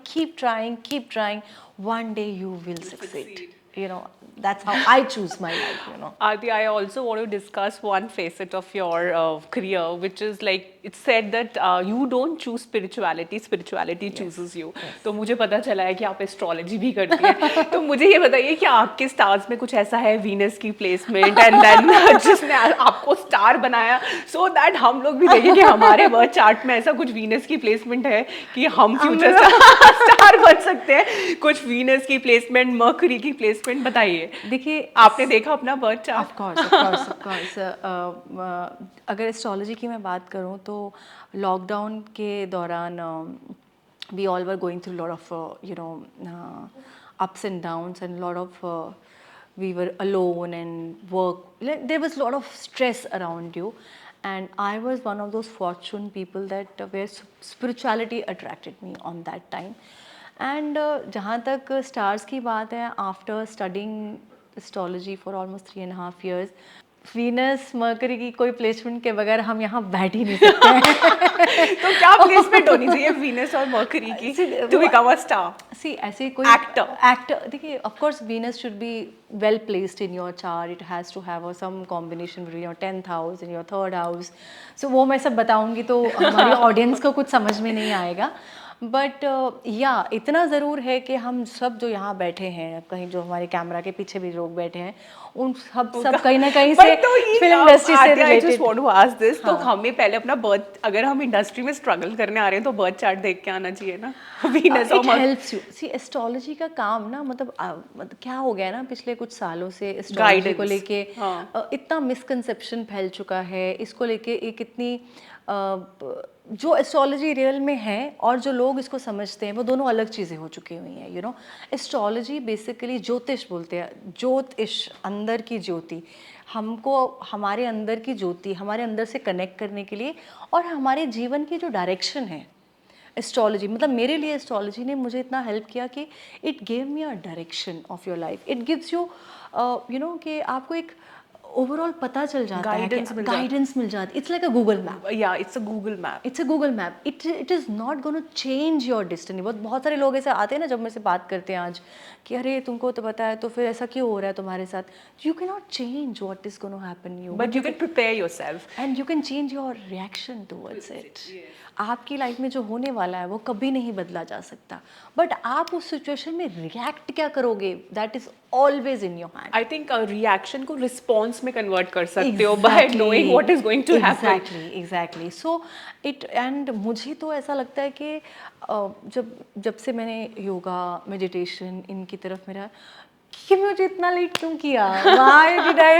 Speaker 1: One day you will succeed. you know, that's how I choose my life, you know.
Speaker 2: Aarti, I also want to discuss one facet of your career, which is like it's said that you don't choose spirituality, spirituality chooses you. तो मुझे पता चला है कि आप astrology भी करती हैं. तो मुझे ये बताइए कि आपके स्टार्स में कुछ ऐसा है, वीनस की प्लेसमेंट एंड देन जिसने आपको स्टार बनाया, सो दैट हम लोग भी देखें कि हमारे बर्थ चार्ट में ऐसा कुछ वीनस की प्लेसमेंट है कि हम फ्यूचर स्टार बन सकते हैं. कुछ वीनस की प्लेसमेंट, मर्करी की प्लेसमेंट बताइए.
Speaker 1: देखिए,
Speaker 2: आपने देखा अपना बर्थ चार्ट?
Speaker 1: ऑफ कोर्स अगर एस्ट्रोलॉजी की मैं बात करूं तो लॉकडाउन के दौरान we all were going through lot of you know ups and downs and lot of we were alone and work, there was a lot of stress around you, and I was one of those fortunate people that where spirituality attracted me on that time. And जहाँ तक stars की बात है, after studying astrology for almost 3.5 years, Venus mercury की कोई placement के बगैर हम यहाँ बैठ ही नहीं सकते हैं.
Speaker 2: तो क्या प्लेसमेंट होनी चाहिए वीनस और मर्करी की टू बिकम अ स्टार?
Speaker 1: सी ऐसे कोई एक्टर देखिए, of course Venus should be well placed in your chart. It has to have some combination between your 10th house and your 3rd house. So वो मैं सब बताऊंगी तो हमारी ऑडियंस को कुछ समझ में नहीं आएगा. बट या इतना ज़रूर है कि हम सब जो यहाँ बैठे हैं, कहीं जो हमारे कैमरा के पीछे भी लोग बैठे हैं, उन सब कहीं ना कहीं से फिल्म इंडस्ट्री से related.
Speaker 2: I just want to ask this, तो हमें पहले अपना बर्थ, अगर हम इंडस्ट्री में स्ट्रगल करने आ रहे हैं तो बर्थ चार्ट देख के आना चाहिए ना. वीनस और
Speaker 1: it helps you. See astrology का काम ना, मतलब क्या हो गया ना, पिछले कुछ सालों से एस्ट्रोलॉजी को लेके इतना मिसकंसेप्शन फैल चुका है. इसको लेके एक इतनी जो एस्ट्रोलॉजी रियल में है और जो लोग इसको समझते हैं, वो दोनों अलग चीज़ें हो चुकी हुई हैं. यू नो, एस्ट्रोलॉजी बेसिकली ज्योतिष बोलते हैं. ज्योतिष, अंदर की ज्योति, हमको हमारे अंदर की ज्योति, हमारे अंदर से कनेक्ट करने के लिए, और हमारे जीवन की जो डायरेक्शन है. एस्ट्रोलॉजी मतलब मेरे लिए एस्ट्रोलॉजी ने मुझे इतना हेल्प किया कि it gave me a direction of your life. It gives you you know कि आपको एक ओवरऑल पता चल जाता है, गाइडेंस मिल जाती. It's like a Google map.
Speaker 2: Yeah it's a Google map.
Speaker 1: It's a Google map. It is not gonna change your destiny. बहुत सारे लोग ऐसे आते हैं ना, जब मेरे से बात करते हैं आज, कि अरे तुमको तो पता है, तो फिर ऐसा क्यों हो रहा है तुम्हारे साथ. You can not change what is gonna happen you,
Speaker 2: but you can prepare yourself
Speaker 1: and you can change your reaction towards it. आपकी लाइफ में जो होने वाला है वो कभी नहीं बदला जा सकता, बट आप उस सिचुएशन में रिएक्ट क्या करोगे, that is always in your hand.
Speaker 2: I think reaction को रिस्पॉन्स में कन्वर्ट कर सकते हो by knowing what is going to happen.
Speaker 1: Exactly. So it, and मुझे तो ऐसा लगता है कि जब से मैंने योगा, मेडिटेशन इनकी तरफ मेरा, कि मुझे इतना लेट क्यों किया? Why did I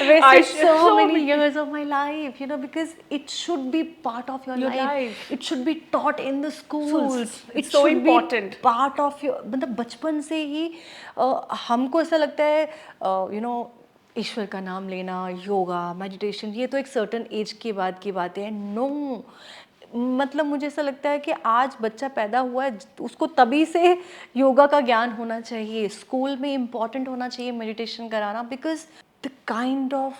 Speaker 1: waste so many years of my life? You know, because it should be part of your life. It should be taught in the schools.
Speaker 2: It's so important.
Speaker 1: Part of your, मतलब बचपन से ही हमको ऐसा लगता है, you know, ईश्वर का नाम लेना, योगा, मेडिटेशन, ये तो एक सर्टन एज के बाद की बातें हैं. नो, मतलब मुझे ऐसा लगता है कि आज बच्चा पैदा हुआ है, उसको तभी से योगा का ज्ञान होना चाहिए. स्कूल में इम्पॉर्टेंट होना चाहिए मेडिटेशन कराना, because the kind of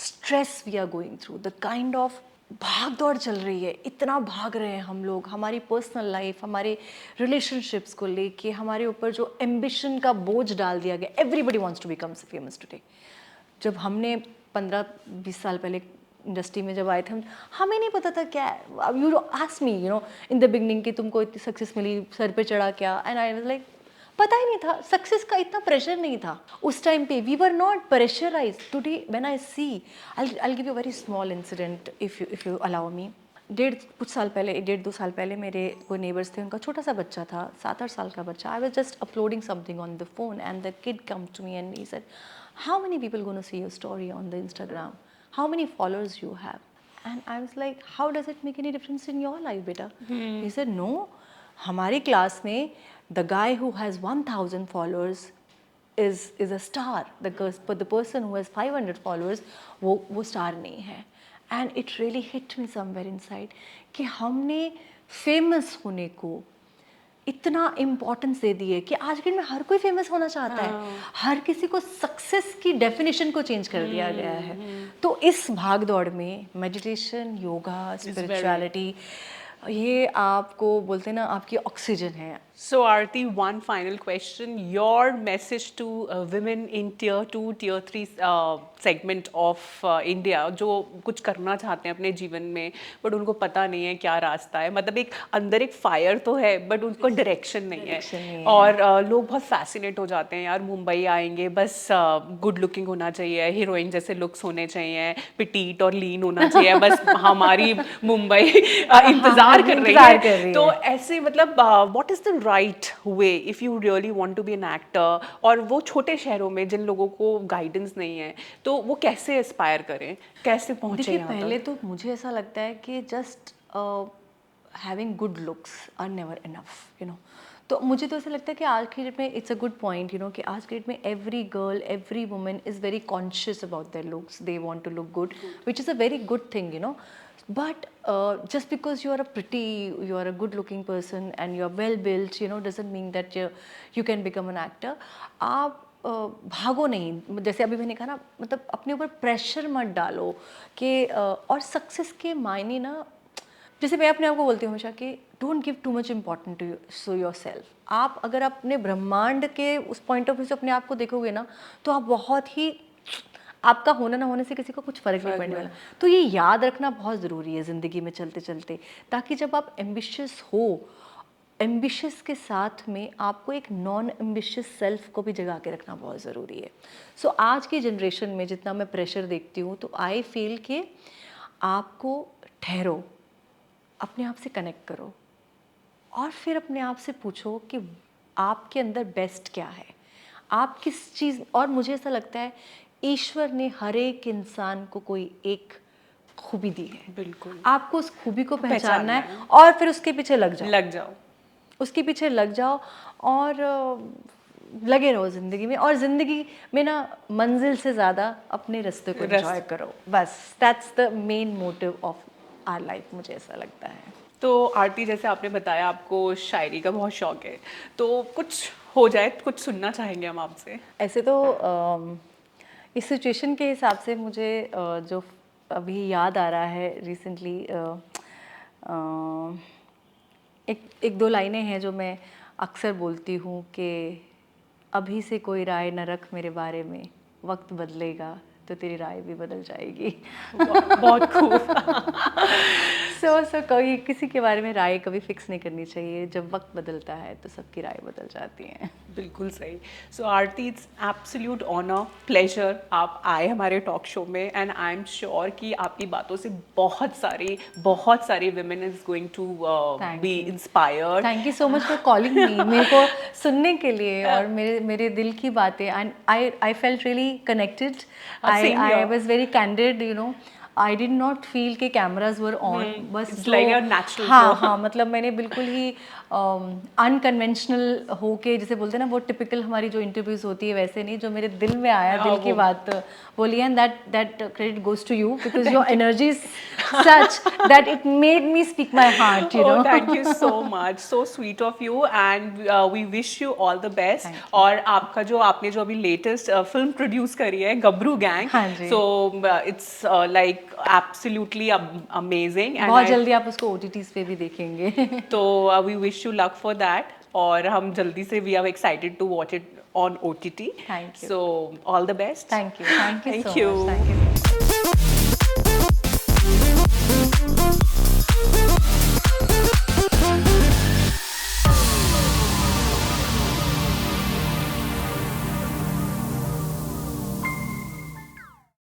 Speaker 1: stress we are going through, the kind of भाग दौड़ चल रही है, इतना भाग रहे हैं हम लोग, हमारी पर्सनल लाइफ, हमारे रिलेशनशिप्स को लेके हमारे ऊपर जो एम्बिशन का बोझ डाल दिया गया. Everybody wants to become famous today. जब हमने 15-20 साल पहले इंडस्ट्री में जब आए थे, हमें नहीं पता था क्या. You ask me, you no, in the beginning कि तुमको इतनी सक्सेस मिली, सर पे चढ़ा क्या, एंड आई वाज लाइक, पता ही नहीं था. सक्सेस का इतना प्रेशर नहीं था उस टाइम पे. We were not pressurised. Today when I see, I give you very small incident if you allow me. 1.5-2 साल पहले मेरे कोई नेबर्स थे, उनका छोटा सा बच्चा था, 7-8 साल का बच्चा. I was just uploading something on the phone and the kid come to me and he said, how many people gonna see your story on the Instagram? How many followers you have? And I was like, how does it make any difference in your life, beta? He said, no, हमारी class में the guy who has 1,000 followers is a star. The person who has 500 followers, वो star नहीं है. And it really hit me somewhere inside कि हमने famous होने को इतना इम्पोर्टेंस दे दी है कि आज के दिन में हर कोई फेमस होना चाहता है. हर किसी को सक्सेस की डेफिनेशन को चेंज कर दिया गया है. तो इस भाग दौड़ में मेडिटेशन, योगा, स्पिरिचुअलिटी, ये आपको बोलते हैं ना, आपकी ऑक्सीजन है।
Speaker 2: So Aarti, one final question. Your message to women in tier 2, tier 3 segment of India जो कुछ करना चाहते हैं अपने जीवन में बट उनको पता नहीं है क्या रास्ता है, मतलब एक अंदर एक फायर तो है बट उनको डायरेक्शन नहीं है और लोग बहुत फैसिनेट हो जाते हैं यार, मुंबई आएंगे बस गुड लुकिंग होना चाहिए, हीरोइन जैसे लुक्स होने चाहिए, पिटीट और लीन होना चाहिए, बस हमारी मुंबई इंतजार कर रही है। तो ऐसे मतलब what is the right way if you really want to be an actor, और वो छोटे शहरों में जिन लोगों को गाइडेंस नहीं है तो वो कैसे एस्पायर करें, कैसे पहुंचे
Speaker 1: देखिए,
Speaker 2: यहाँ
Speaker 1: पहले
Speaker 2: तक?
Speaker 1: तो मुझे ऐसा लगता है कि just having good looks are never enough, you know. तो मुझे तो ऐसा लगता है कि आज की डेट में it's a good point, you know, कि आज की डेट में every girl, every woman is very conscious about their looks, they want to look good, which is a very good thing, you know. But just because you are a pretty, you are a good looking person and you are well built, you know, doesn't mean that you can become an actor. आप भागो नहीं, जैसे अभी मैंने कहा ना, मतलब अपने ऊपर प्रेशर मत डालो कि और सक्सेस के मायने ना, जैसे मैं अपने आप को बोलती हूँ हमेशा कि don't give too much important to so your self. आप अगर अपने ब्रह्मांड के उस पॉइंट ऑफ व्यू से अपने आप को देखोगे ना, तो आप बहुत ही, आपका होना ना होने से किसी को कुछ फ़र्क नहीं पड़ने वाला। तो ये याद रखना बहुत ज़रूरी है ज़िंदगी में चलते चलते, ताकि जब आप एम्बिशियस हो, एम्बिशियस के साथ में आपको एक नॉन एम्बिशियस सेल्फ को भी जगा के रखना बहुत ज़रूरी है। सो आज की जनरेशन में जितना मैं प्रेशर देखती हूँ, तो आई फील कि आपको ठहरो, अपने आप से कनेक्ट करो और फिर अपने आप से पूछो कि आपके अंदर बेस्ट क्या है, आप किस चीज़। और मुझे ऐसा लगता है ईश्वर ने हर एक इंसान को कोई एक खूबी दी है,
Speaker 2: बिल्कुल
Speaker 1: आपको उस खूबी को पहचानना है और फिर उसके पीछे लग जाओ, उसके पीछे लग जाओ और लगे रहो ज़िंदगी में। और ज़िंदगी में ना मंजिल से ज़्यादा अपने रास्ते को एंजॉय करो, बस that's the main motive of our life, मुझे ऐसा लगता है।
Speaker 2: तो आरती, जैसे आपने बताया आपको शायरी का बहुत शौक है, तो कुछ हो जाए, कुछ सुनना चाहेंगे हम आपसे।
Speaker 1: ऐसे तो इस सिचुएशन के हिसाब से मुझे जो अभी याद आ रहा है रिसेंटली, एक दो लाइनें हैं जो मैं अक्सर बोलती हूँ कि अभी से कोई राय न रख मेरे बारे में, वक्त बदलेगा तो तेरी राय भी बदल जाएगी।
Speaker 2: बहुत खूब।
Speaker 1: सो कभी किसी के बारे में राय कभी फिक्स नहीं करनी चाहिए, जब वक्त बदलता है तो सबकी राय बदल जाती हैं।
Speaker 2: बिल्कुल सही। So Aarti, it's absolute honour, pleasure आप आए हमारे टॉक शो में, एंड आई एम श्योर कि आपकी बातों से बहुत सारी women is going to be inspired.
Speaker 1: Thank you so much for calling me, मेरे को सुनने के लिए और मेरे दिल की बातें, and I felt really connected, I was very candid, you know. I did not feel कि कैमराज वर ऑन, बस जो हाँ, मतलब मैंने बिल्कुल ही अनकन्वेंशनल हो के, जैसे बोलते हैं ना, वो टिपिकल हमारी जो इंटरव्यूज होती है वैसे नहीं, जो मेरे दिल में आया, दिल की बात बोली, and that credit goes to you because your energy is such that it made me speak my heart, you know.
Speaker 2: Thank you so much, so sweet of you, and we wish you all the best. और आपका जो आपने जो अभी latest film produce करी है, Gabru Gang, so it's like absolutely amazing,
Speaker 1: बहुत जल्दी आप उसको OTTs पे भी देखेंगे।
Speaker 2: तो we wish you luck for that, और हम जल्दी से we are excited to watch it on OTT।
Speaker 1: Thank you.
Speaker 2: So all the best.
Speaker 1: Thank you so much.
Speaker 2: Thank you.